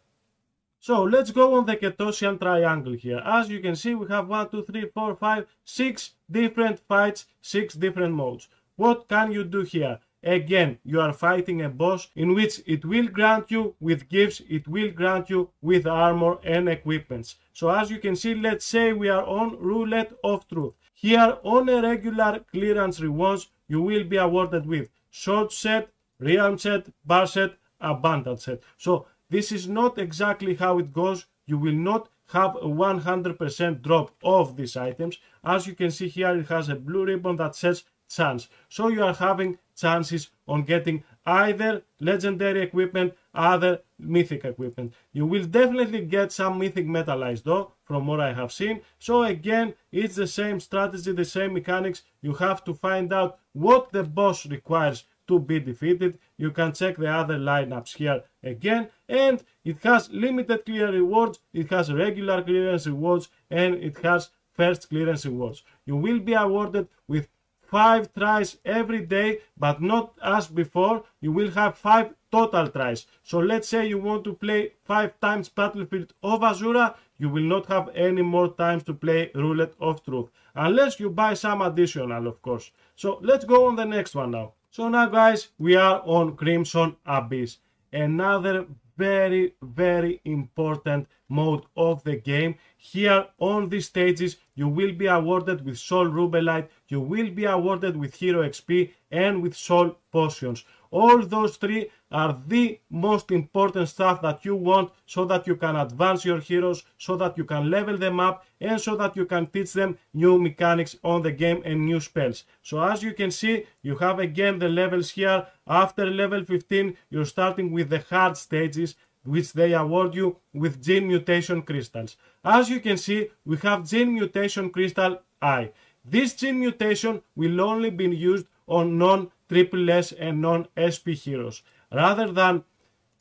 So let's go on the Ketosian triangle here. As you can see, we have 1, 2, 3, 4, 5, 6 different fights, 6 different modes. What can you do here? Again, you are fighting a boss in which it will grant you with gifts, it will grant you with armor and equipments. So as you can see, let's say we are on Roulette of Truth. Here on a regular clearance rewards, you will be awarded with sword set, realm set, bar set, abundance set. So this is not exactly how it goes. You will not have a 100% drop of these items. As you can see here, it has a blue ribbon that says chance. So you are having chances on getting either legendary equipment, other mythic equipment. You will definitely get some mythic metal eyes though, from what I have seen. So again, it's the same strategy, the same mechanics. You have to find out what the boss requires to be defeated. You can check the other lineups here again, and it has limited clear rewards, it has regular clearance rewards, and it has first clearance rewards. You will be awarded with 5 tries every day, but not as before. You will have 5 total tries. So let's say you want to play 5 times Battlefield of Azura, you will not have any more times to play Roulette of Truth, unless you buy some additional, of course. So let's go on the next one now. So now guys, we are on Crimson Abyss, another very important mode of the game. Here on these stages, you will be awarded with Soul Rubelite, you will be awarded with Hero XP and with Soul Potions. All those 3 are the most important stuff that you want so that you can advance your heroes, so that you can level them up, and so that you can teach them new mechanics on the game and new spells. So as you can see, you have again the levels here. After level 15, you're starting with the hard stages, which they award you with Gene Mutation Crystals. As you can see, we have Gene Mutation Crystal I. This Gene Mutation will only be used on non-SSS and non-SP heroes. Rather than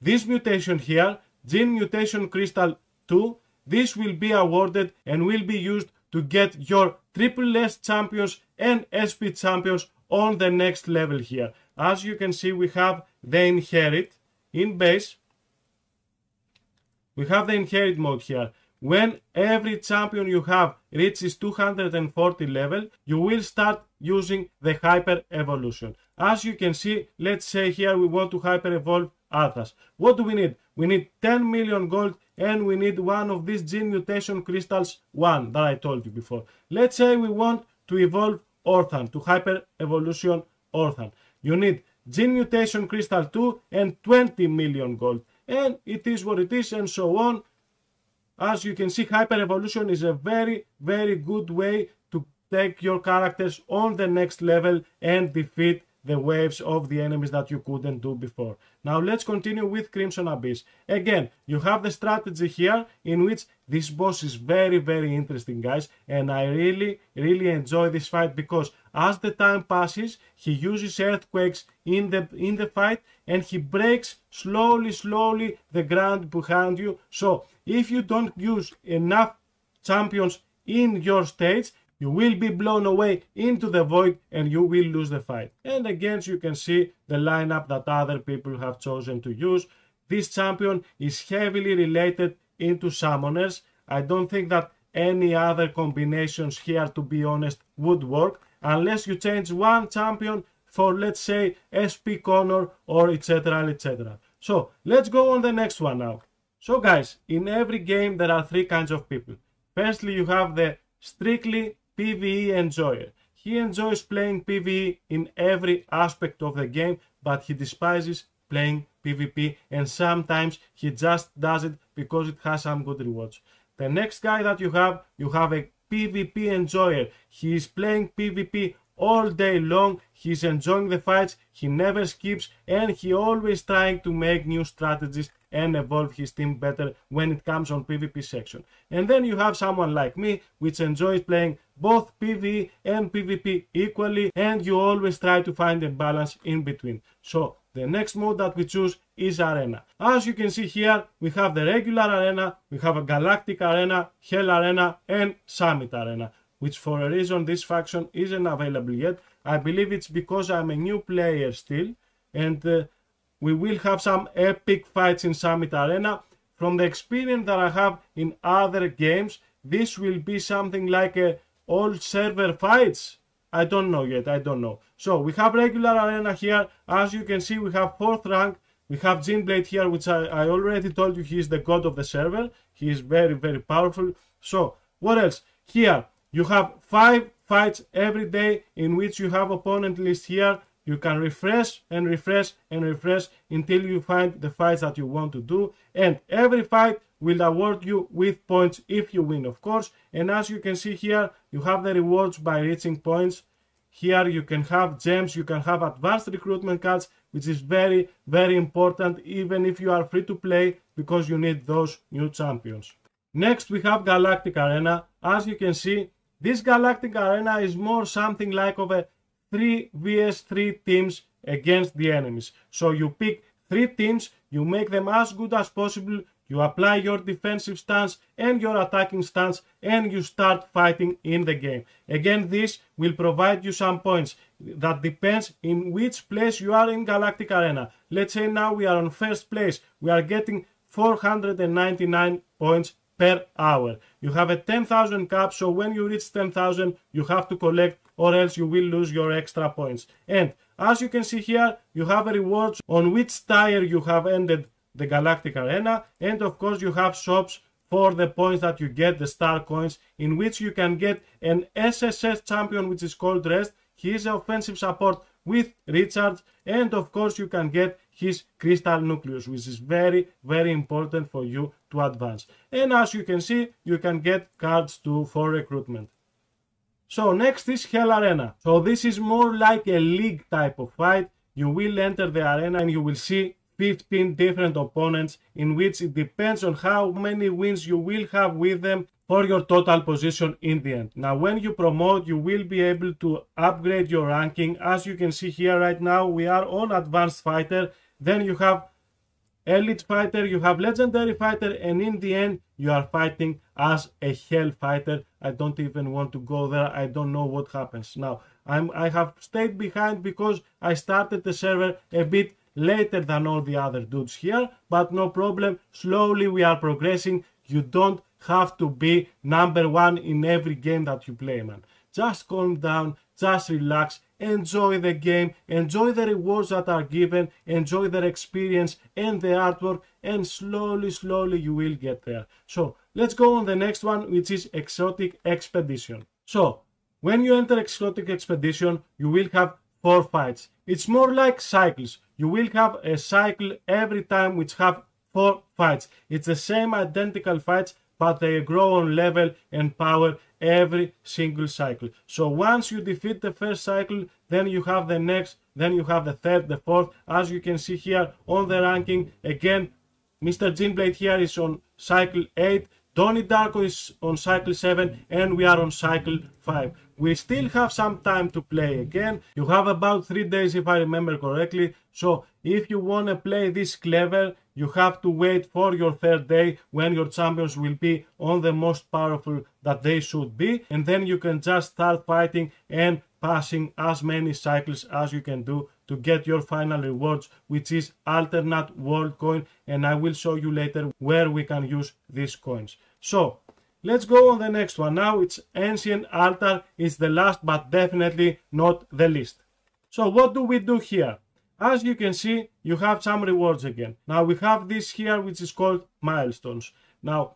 this mutation here, Gene Mutation Crystal 2, this will be awarded and will be used to get your SSS champions and SP champions on the next level here. As you can see, we have the Inherit in base. We have the Inherit mode here. When every champion you have reaches 240 level, you will start using the Hyper Evolution. As you can see, let's say here we want to Hyper Evolve Arthas. What do we need? We need 10 million gold and we need one of these Gene Mutation Crystals 1 that I told you before. Let's say we want to evolve Orthan, to Hyper Evolution Orthan. You need Gene Mutation Crystal 2 and 20 million gold. And it is what it is, and so on. As you can see, Hyper Evolution is a very good way to take your characters on the next level and defeat the waves of the enemies that you couldn't do before. Now let's continue with Crimson Abyss. Again, you have the strategy here in which this boss is very interesting, guys, and I really enjoy this fight because as the time passes, he uses earthquakes in the fight and he breaks slowly the ground behind you. So if you don't use enough champions in your stage, you will be blown away into the void and you will lose the fight. And again, you can see the lineup that other people have chosen to use. This champion is heavily related into summoners. I don't think that any other combinations here, to be honest, would work unless you change one champion for, let's say, SP Connor or etc. So let's go on the next one now. So guys, in every game there are three kinds of people. Firstly, you have the strictly PvE enjoyer. He enjoys playing PvE in every aspect of the game, but he despises playing PvP, and sometimes he just does it because it has some good rewards. The next guy that you have a PvP enjoyer. He is playing PvP all day long, he's enjoying the fights, he never skips, and he always trying to make new strategies and evolve his team better when it comes on PvP section. And then you have someone like me, which enjoys playing both PvE and PvP equally, and you always try to find a balance in between. So the next mode that we choose is Arena. As you can see here, we have the regular arena, we have a Galactic Arena, Hell Arena, and Summit Arena, which for a reason this faction isn't available yet. I believe it's because I'm a new player still, and we will have some epic fights in Summit Arena. From the experience that I have in other games, this will be something like all server fights. I don't know yet, I don't know. So we have regular arena here. As you can see, we have 4th rank. We have Jinblade here, which I already told you he is the god of the server. He is very powerful. So what else? Here you have 5 fights every day in which you have opponent list here. You can refresh and refresh and refresh until you find the fights that you want to do. And every fight will award you with points if you win, of course. And as you can see here, you have the rewards by reaching points. Here you can have gems, you can have advanced recruitment cards, which is very important, even if you are free to play, because you need those new champions. Next we have Galactic Arena. As you can see, this Galactic Arena is more something like of a 3 vs 3 teams against the enemies. So you pick 3 teams, you make them as good as possible, you apply your defensive stance and your attacking stance, and you start fighting in the game. Again, this will provide you some points. That depends in which place you are in Galactic Arena. Let's say now we are on 1st place. We are getting 499 points per hour. You have a 10,000 cap, so when you reach 10,000, you have to collect, or else you will lose your extra points. And as you can see here, you have rewards on which tier you have ended the Galactic Arena, and of course you have shops for the points that you get, the star coins, in which you can get an SSS champion which is called Rest. He is offensive support with recharge, and of course you can get his Crystal Nucleus, which is very important for you to advance. And as you can see, you can get cards too for recruitment. So next is Hell Arena. So this is more like a league type of fight. You will enter the arena and you will see 15 different opponents, in which it depends on how many wins you will have with them for your total position in the end. Now when you promote, you will be able to upgrade your ranking. As you can see here right now, we are on Advanced Fighter, then you have Elite Fighter, you have Legendary Fighter, and in the end you are fighting as a Hell Fighter. I don't even want to go there, I don't know what happens. Now I have stayed behind because I started the server a bit later than all the other dudes here, but no problem, slowly we are progressing. You don't have to be number 1 in every game that you play, man. Just calm down, just relax, enjoy the game, enjoy the rewards that are given, enjoy their experience and the artwork, and slowly you will get there. So let's go on the next one, which is Exotic Expedition. So when you enter Exotic Expedition, you will have 4 fights. It's more like cycles. You will have a cycle every time which have 4 fights. It's the same identical fights, but they grow on level and power every single cycle. So once you defeat the first cycle, then you have the next, then you have the third, the fourth. As you can see here on the ranking, again, Mr. Ginblade here is on cycle 8, Donnie Darko is on cycle 7, and we are on cycle 5. We still have some time to play again. You have about 3 days if I remember correctly. So if you want to play this clever, you have to wait for your 3rd day when your champions will be on the most powerful that they should be. And then you can just start fighting and passing as many cycles as you can do to get your final rewards, which is alternate world coin, and I will show you later where we can use these coins. So let's go on the next one. Now it's Ancient Altar. It's the last but definitely not the least. So what do we do here? As you can see, you have some rewards again. Now we have this here which is called milestones. Now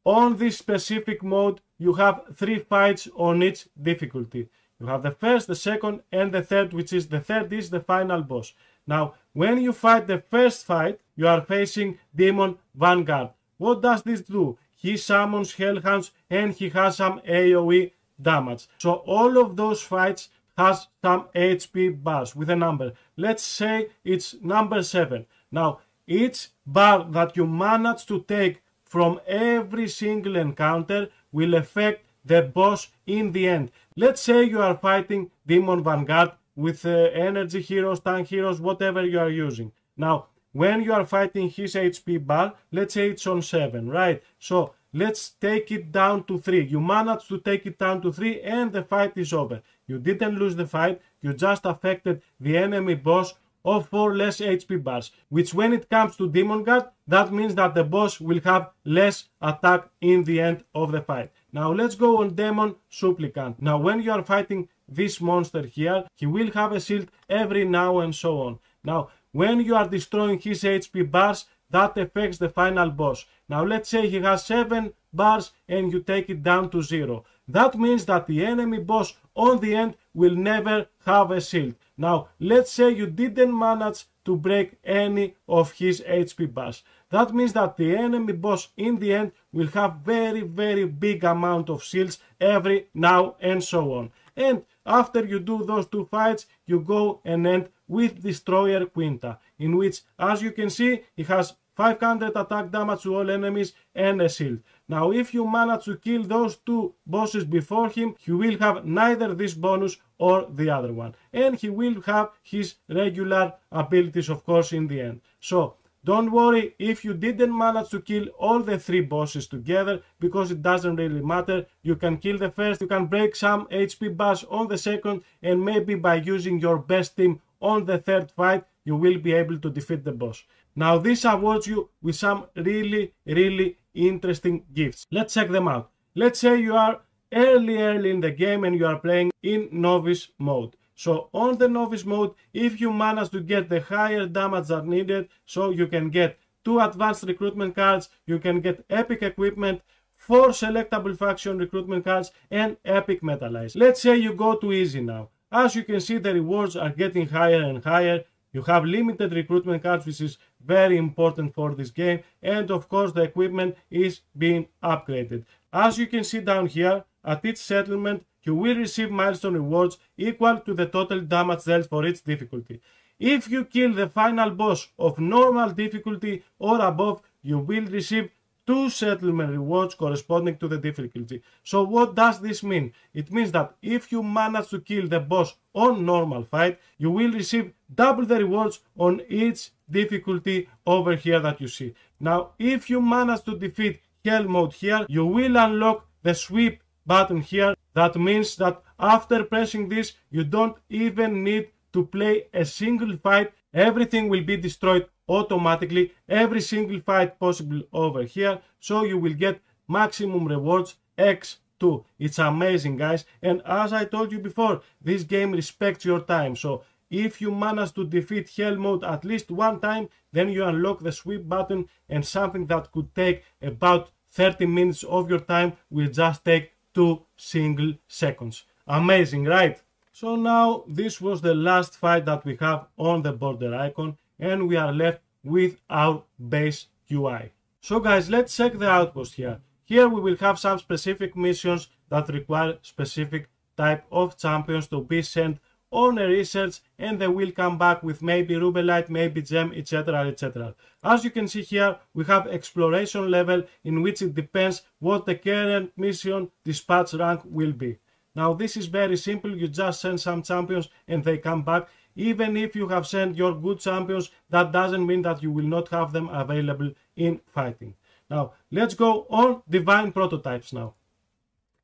on this specific mode you have 3 fights on each difficulty. You have the first, the second, and the third, which is the third is the final boss. Now, when you fight the first fight, you are facing Demon Vanguard. What does this do? He summons Hellhounds and he has some AoE damage. So all of those fights has some HP bars with a number. Let's say it's number 7. Now, each bar that you manage to take from every single encounter will affect the boss in the end. Let's say you are fighting Demon Vanguard with energy heroes, tank heroes, whatever you are using. Now, when you are fighting his HP bar, let's say it's on 7, right? So, let's take it down to 3. You managed to take it down to 3 and the fight is over. You didn't lose the fight, you just affected the enemy boss of 4 less HP bars, which when it comes to Demon Guard, that means that the boss will have less attack in the end of the fight. Now let's go on Demon Supplicant. Now when you are fighting this monster here, he will have a shield every now and so on. Now when you are destroying his HP bars, that affects the final boss. Now let's say he has 7 bars and you take it down to 0. That means that the enemy boss on the end will never have a shield. Now let's say you didn't manage to break any of his HP bars. That means that the enemy boss in the end will have very big amount of shields every now and so on. And after you do those 2 fights, you go and end with Destroyer Quinta, in which, as you can see, he has 500 attack damage to all enemies and a shield. Now if you manage to kill those 2 bosses before him, he will have neither this bonus or the other one. And he will have his regular abilities, of course, in the end. So don't worry if you didn't manage to kill all the 3 bosses together, because it doesn't really matter. You can kill the first, you can break some HP bars on the second, and maybe by using your best team on the 3rd fight, you will be able to defeat the boss. Now this awards you with some really interesting gifts. Let's check them out. Let's say you are early in the game and you are playing in novice mode. So on the novice mode, if you manage to get the higher damage that needed, so you can get 2 advanced recruitment cards, you can get epic equipment, 4 selectable faction recruitment cards, and epic metalize. Let's say you go to easy now. As you can see, the rewards are getting higher and higher. You have limited recruitment cards, which is very important for this game, and of course the equipment is being upgraded. As you can see down here, at each settlement you will receive milestone rewards equal to the total damage dealt for each difficulty. If you kill the final boss of normal difficulty or above, you will receive 2 settlement rewards corresponding to the difficulty. So what does this mean? It means that if you manage to kill the boss on normal fight, you will receive double the rewards on each difficulty over here that you see. Now if you manage to defeat Hell mode here, you will unlock the sweep button here. That means that after pressing this, you don't even need to play a single fight. Everything will be destroyed automatically, every single fight possible over here, so you will get maximum rewards x2. It's amazing, guys, and as I told you before, this game respects your time. So if you manage to defeat Hell mode at least 1 time, then you unlock the sweep button, and something that could take about 30 minutes of your time will just take 2 single seconds. Amazing, right? So now this was the last fight that we have on the border icon, and we are left with our base UI. So guys, let's check the outpost here. here we will have some specific missions that require specific type of champions to be sent on a research, and they will come back with maybe rubellite, maybe gem, etc, etc. As you can see here, we have exploration level in which it depends what the current mission dispatch rank will be. Now this is very simple, you just send some champions and they come back. Even if you have sent your good champions, that doesn't mean that you will not have them available in fighting. Now let's go on divine prototypes now.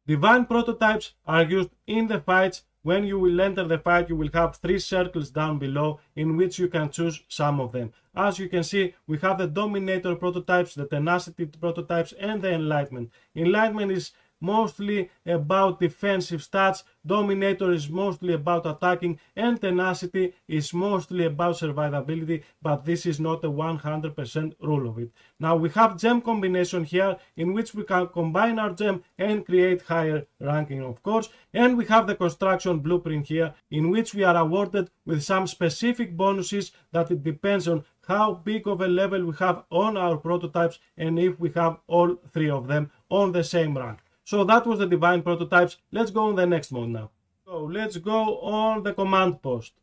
Divine prototypes are used in the fights. When you will enter the fight, you will have 3 circles down below in which you can choose some of them. As you can see, we have the Dominator prototypes, the Tenacity prototypes, and the Enlightenment. Enlightenment is mostly about defensive stats, Dominator is mostly about attacking, and Tenacity is mostly about survivability, but this is not a 100% rule of it. Now we have gem combination here in which we can combine our gem and create higher ranking, of course, and we have the construction blueprint here in which we are awarded with some specific bonuses that it depends on how big of a level we have on our prototypes and if we have all 3 of them on the same rank. So that was the divine prototypes. Let's go on the next mode now. So let's go on the command post.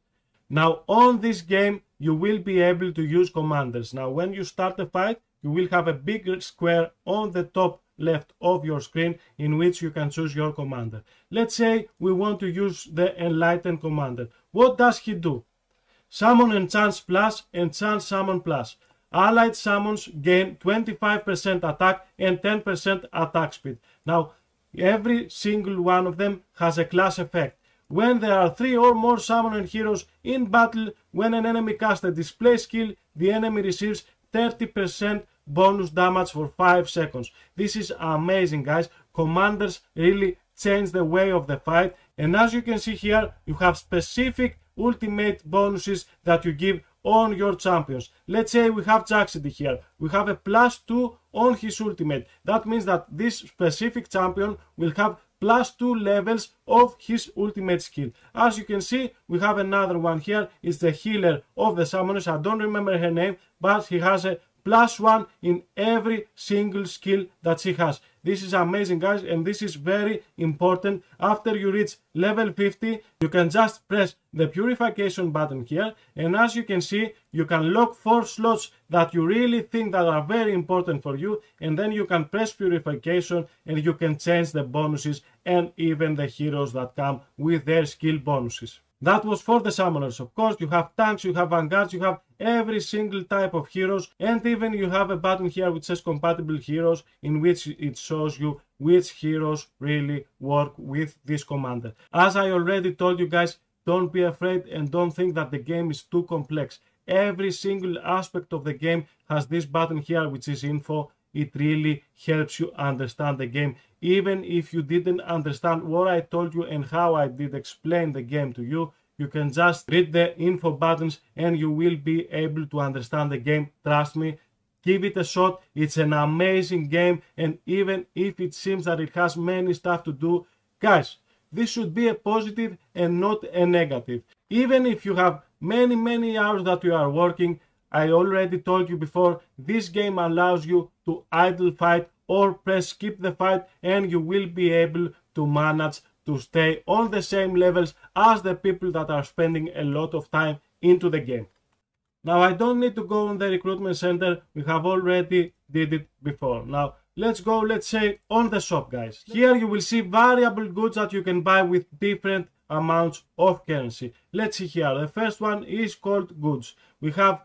Now on this game you will be able to use commanders. Now when you start a fight, you will have a big square on the top left of your screen in which you can choose your commander. Let's say we want to use the Enlightened commander. What does he do? Summon Enchants Plus, Enchant Summon Plus. Allied summons gain 25% attack and 10% attack speed. Now, every single one of them has a class effect. When there are 3 or more summoned heroes in battle, when an enemy casts a display skill, the enemy receives 30% bonus damage for 5 seconds. This is amazing, guys. Commanders really change the way of the fight. And as you can see here, you have specific ultimate bonuses that you give on your champions. Let's say we have Jaxity here. We have a +2 on his ultimate. That means that this specific champion will have +2 levels of his ultimate skill. As you can see, we have another one here. It's the healer of the summoners. I don't remember her name, but he has a +1 in every single skill that she has. This is amazing, guys, and this is very important. After you reach level 50, you can just press the purification button here, and as you can see, you can lock 4 slots that you really think that are very important for you, and then you can press purification and you can change the bonuses and even the heroes that come with their skill bonuses. That was for the summoners. Of course, you have tanks, you have vanguards, you have every single type of heroes, and even you have a button here which says compatible heroes, in which it shows you which heroes really work with this commander. As I already told you guys, don't be afraid and don't think that the game is too complex. Every single aspect of the game has this button here which is info. It really helps you understand the game. Even if you didn't understand what I told you and how I did explain the game to you, you can just read the info buttons and you will be able to understand the game. Trust me, give it a shot. It's an amazing game, and even if it seems that it has many stuff to do, guys, this should be a positive and not a negative. Even if you have many hours that you are working, I already told you before, this game allows you to idle fight or press skip the fight, and you will be able to manage to stay on the same levels as the people that are spending a lot of time into the game. Now I don't need to go on the recruitment center, we have already did it before. Now let's go, let's say, on the shop, guys. Here you will see variable goods that you can buy with different amounts of currency. Let's see here, the first one is called goods. We have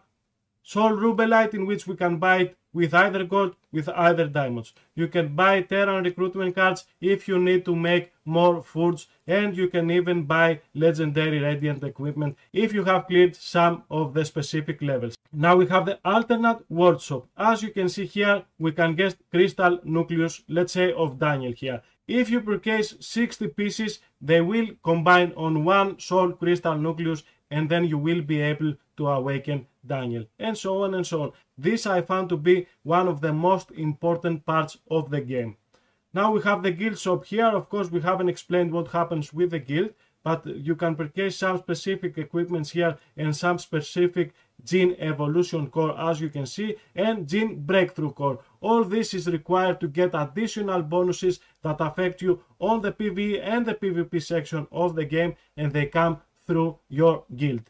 Soul Rubellite, in which we can buy it with either gold, with either diamonds. You can buy Terran recruitment cards if you need to make more foods, and you can even buy legendary radiant equipment if you have cleared some of the specific levels. Now we have the alternate workshop. As you can see here, we can get crystal nucleus, let's say of Daniel here. If you purchase 60 pieces, they will combine on one soul crystal nucleus, and then you will be able to awaken Daniel, and so on and so on. This I found to be one of the most important parts of the game. Now we have the guild shop here. Of course, we haven't explained what happens with the guild, but you can purchase some specific equipments here and some specific gene evolution core, as you can see, and gene breakthrough core. All this is required to get additional bonuses that affect you on the PvE and the PvP section of the game, and they come through your guild.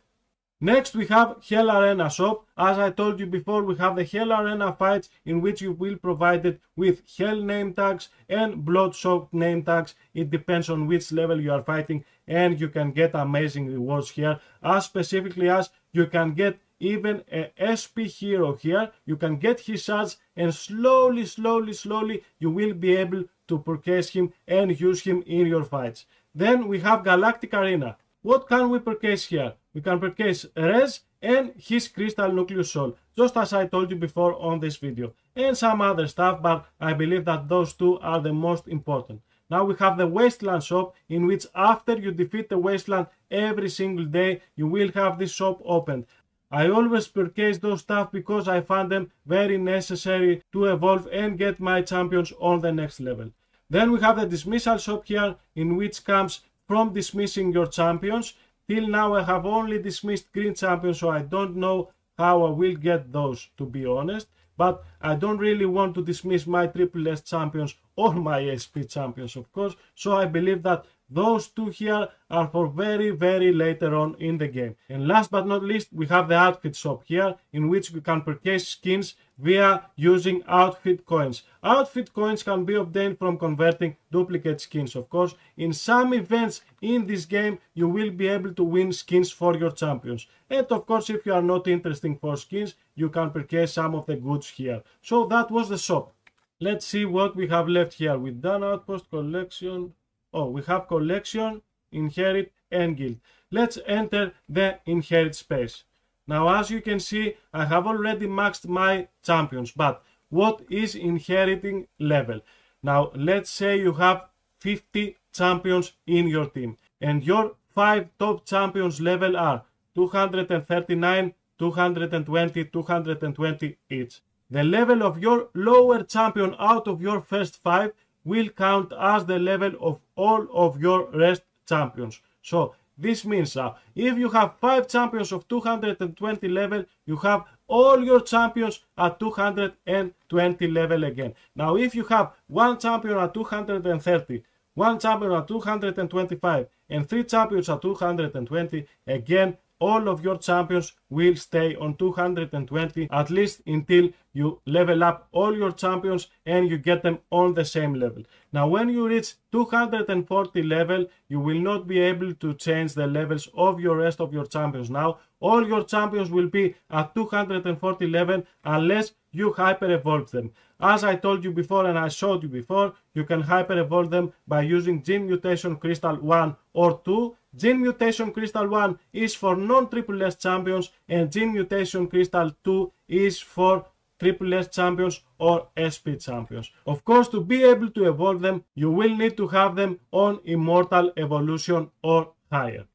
Next we have Hell Arena shop. As I told you before, we have the Hell Arena fights in which you will be provided with Hell name tags and Bloodsoaked name tags. It depends on which level you are fighting, and you can get amazing rewards here, as specifically as you can get even a SP hero here. You can get his shards, and slowly you will be able to purchase him and use him in your fights. Then we have Galactic Arena. What can we purchase here? We can purchase Rez and his Crystal Nucleus Soul, just as I told you before on this video, and some other stuff, but I believe that those two are the most important. Now we have the Wasteland shop, in which after you defeat the Wasteland every single day, you will have this shop opened. I always purchase those stuff because I find them very necessary to evolve and get my champions on the next level. Then we have the Dismissal shop here, in which comes from dismissing your champions. Till now I have only dismissed green champions, so I don't know how I will get those, to be honest. But I don't really want to dismiss my Triple S champions or my SP champions, of course. So I believe that those two here are for very later on in the game. And last but not least, we have the outfit shop here, in which we can purchase skins via using outfit coins. Outfit coins can be obtained from converting duplicate skins, of course. In some events in this game, you will be able to win skins for your champions. And of course, if you are not interested for skins, you can purchase some of the goods here. So that was the shop. Let's see what we have left here. We've done Outpost, Collection. Oh, we have Collection, Inherit, and Guild. Let's enter the Inherit space. Now, as you can see, I have already maxed my champions, but what is inheriting level? Now, let's say you have 50 champions in your team, and your 5 top champions level are 239, 220, 220 each. The level of your lower champion out of your first 5 will count as the level of all of your rest champions. So this means that if you have 5 champions of 220 level, you have all your champions at 220 level again. Now if you have 1 champion at 230, 1 champion at 225, and 3 champions at 220, again all of your champions will stay on 220 at least until you level up all your champions and you get them on the same level. Now when you reach 240 level, you will not be able to change the levels of your rest of your champions. Now all your champions will be at 240 level unless you hyper evolve them. As I told you before and I showed you before, you can hyper evolve them by using Gene Mutation Crystal 1 or 2. Gene Mutation Crystal 1 is for non-Triple S champions, and Gene Mutation Crystal 2 is for Triple S champions or SP champions. Of course, to be able to evolve them, you will need to have them on Immortal Evolution or higher.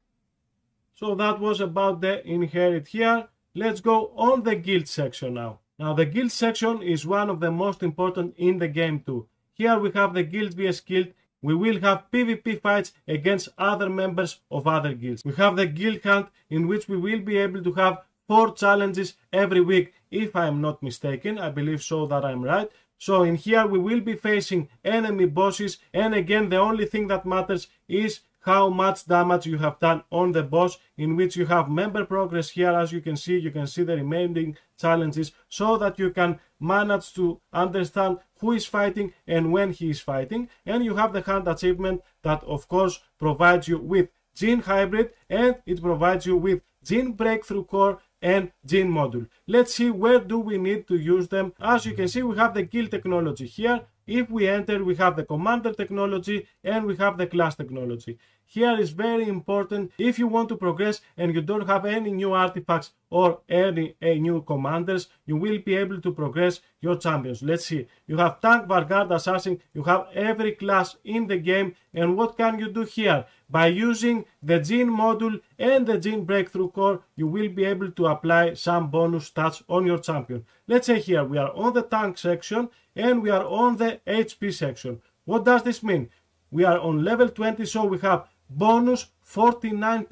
So that was about the Inherit here. Let's go on the Guild section now. Now the Guild section is one of the most important in the game too. Here we have the Guild vs Guild. We will have PvP fights against other members of other guilds. We have the Guild Hunt, in which we will be able to have 4 challenges every week, if I am not mistaken. I believe so that I'm right. So in here we will be facing enemy bosses, and again the only thing that matters is how much damage you have done on the boss, in which you have member progress here. As you can see the remaining challenges, so that you can manage to understand who is fighting and when he is fighting. And you have the hunt achievement that of course provides you with Gene Hybrid, and it provides you with Gene Breakthrough Core and Gene Module. Let's see where do we need to use them. As you can see, we have the Guild technology here. If we enter, we have the Commander technology and we have the Class technology. Here is very important. If you want to progress and you don't have any new artifacts or any new commanders, you will be able to progress your champions. Let's see. You have Tank, Vanguard, Assassin. You have every class in the game. And what can you do here? By using the Gene Module and the Gene Breakthrough Core, you will be able to apply some bonus stats on your champion. Let's say here we are on the Tank section and we are on the HP section. What does this mean? We are on level 20, so we have bonus 49%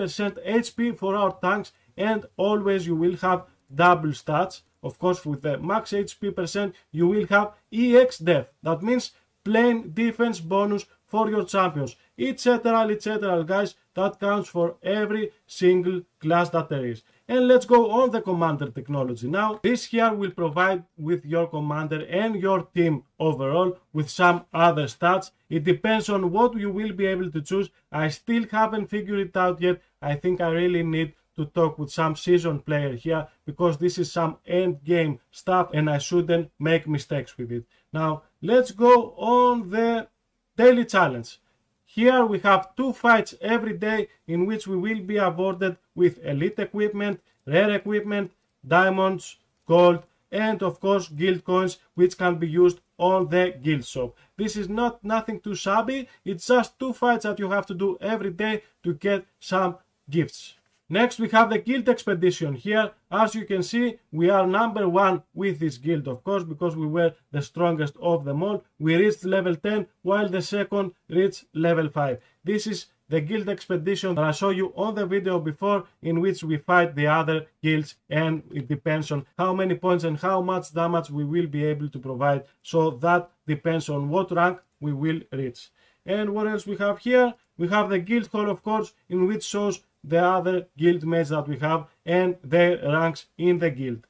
HP for our tanks, and always you will have double stats. Of course, with the max HP percent, you will have EX def. That means plain defense bonus for your champions, etc. Guys, that counts for every single class that there is. And let's go on the commander technology now. This here will provide with your commander and your team overall with some other stats. It depends on what you will be able to choose. I still haven't figured it out yet. I think I really need to talk with some seasoned player here, because this is some end game stuff and I shouldn't make mistakes with it. Now let's go on the daily challenge. Here we have 2 fights every day in which we will be awarded with elite equipment, rare equipment, diamonds, gold, and of course guild coins, which can be used on the guild shop. This is nothing too shabby. It's just 2 fights that you have to do every day to get some gifts. Next we have the guild expedition. Here, as you can see, we are number 1 with this guild, of course, because we were the strongest of them all. We reached level 10 while the second reached level 5. This is the guild expedition that I showed you on the video before, in which we fight the other guilds, and it depends on how many points and how much damage we will be able to provide. So that depends on what rank we will reach. And what else we have here? We have the guild hall, of course, in which shows the other guild mates that we have and their ranks in the guild.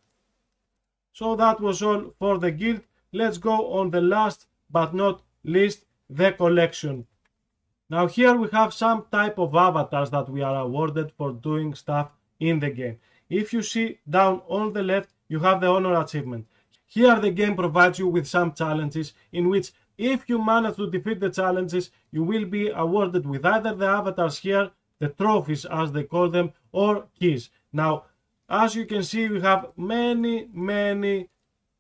So that was all for the guild. Let's go on the last but not least, the collection. Now here we have some type of avatars that we are awarded for doing stuff in the game. If you see down on the left, you have the honor achievement. Here the game provides you with some challenges in which if you manage to defeat the challenges, you will be awarded with either the avatars here, the trophies as they call them, or keys. Now, as you can see, we have many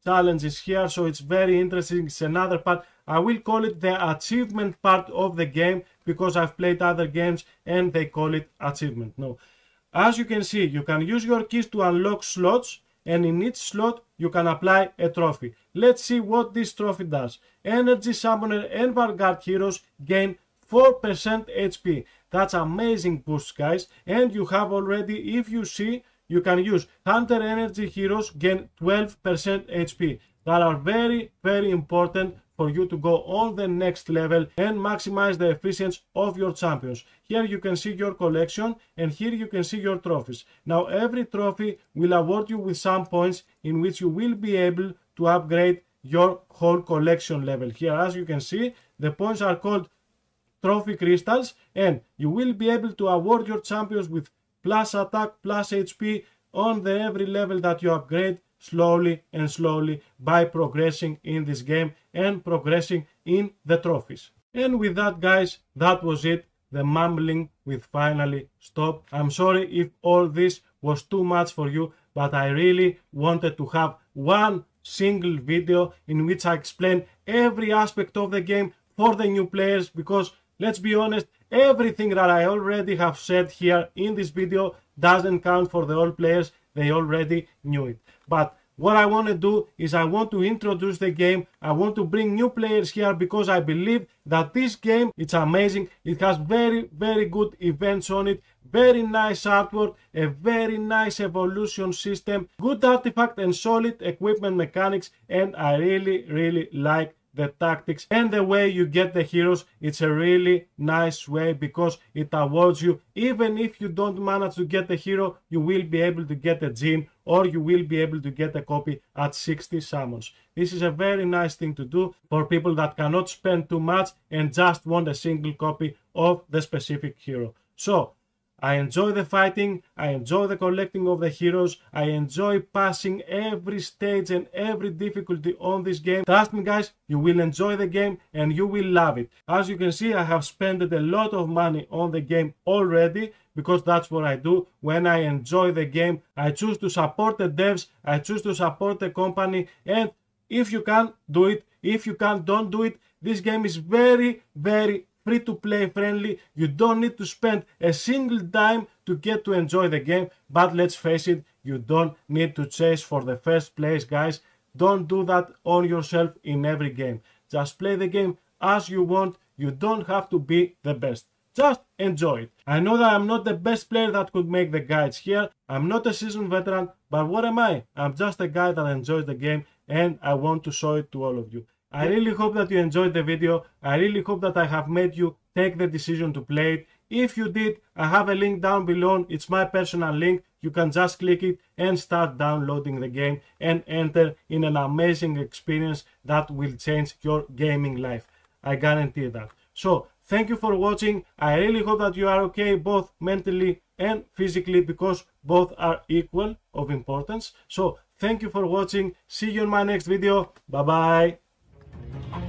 challenges here, so it's very interesting. It's another part. I will call it the achievement part of the game, because I've played other games and they call it achievement. No, as you can see, you can use your keys to unlock slots, and in each slot you can apply a trophy. Let's see what this trophy does. Energy Summoner and Vanguard heroes gain 4% HP. That's amazing boost, guys. And you have already, if you see, you can use Hunter Energy heroes gain 12% HP. That are very important for you to go on the next level and maximize the efficiency of your champions. Here you can see your collection, and here you can see your trophies. Now every trophy will award you with some points in which you will be able to upgrade your whole collection level. Here, as you can see, the points are called trophy crystals, and you will be able to award your champions with plus attack, plus HP on the every level that you upgrade slowly by progressing in this game and progressing in the trophies. And with that, guys, that was it. The mumbling will finally stop. I'm sorry if all this was too much for you, but I really wanted to have one single video in which I explain every aspect of the game for the new players, because let's be honest, everything that I already have said here in this video doesn't count for the old players. They already knew it. But what I want to do is I want to introduce the game. I want to bring new players here, because I believe that this game, it's amazing. It has very good events on it, very nice artwork, a very nice evolution system, good artifact and solid equipment mechanics, and I really like the tactics and the way you get the heroes. It's a really nice way, because it awards you. Even if you don't manage to get the hero, you will be able to get a gem, or you will be able to get a copy at 60 summons. This is a very nice thing to do for people that cannot spend too much and just want a single copy of the specific hero. So I enjoy the fighting, I enjoy the collecting of the heroes, I enjoy passing every stage and every difficulty on this game. Trust me, guys, you will enjoy the game and you will love it. As you can see, I have spent a lot of money on the game already, because that's what I do. When I enjoy the game, I choose to support the devs, I choose to support the company, and if you can, do it. If you can't, don't do it. This game is very free to play friendly. You don't need to spend a single dime to get to enjoy the game. But let's face it, you don't need to chase for the first place, guys. Don't do that on yourself in every game. Just play the game as you want. You don't have to be the best. just enjoy it. I know that I'm not the best player that could make the guides here. I'm not a seasoned veteran, but what am I? I'm just a guy that enjoys the game and I want to show it to all of you. I really hope that you enjoyed the video. I really hope that I have made you take the decision to play it. If you did, I have a link down below. It's my personal link. You can just click it and start downloading the game and enter in an amazing experience that will change your gaming life. I guarantee that. So, thank you for watching. I really hope that you are okay both mentally and physically, because both are equal of importance. So, thank you for watching. See you in my next video. Bye bye.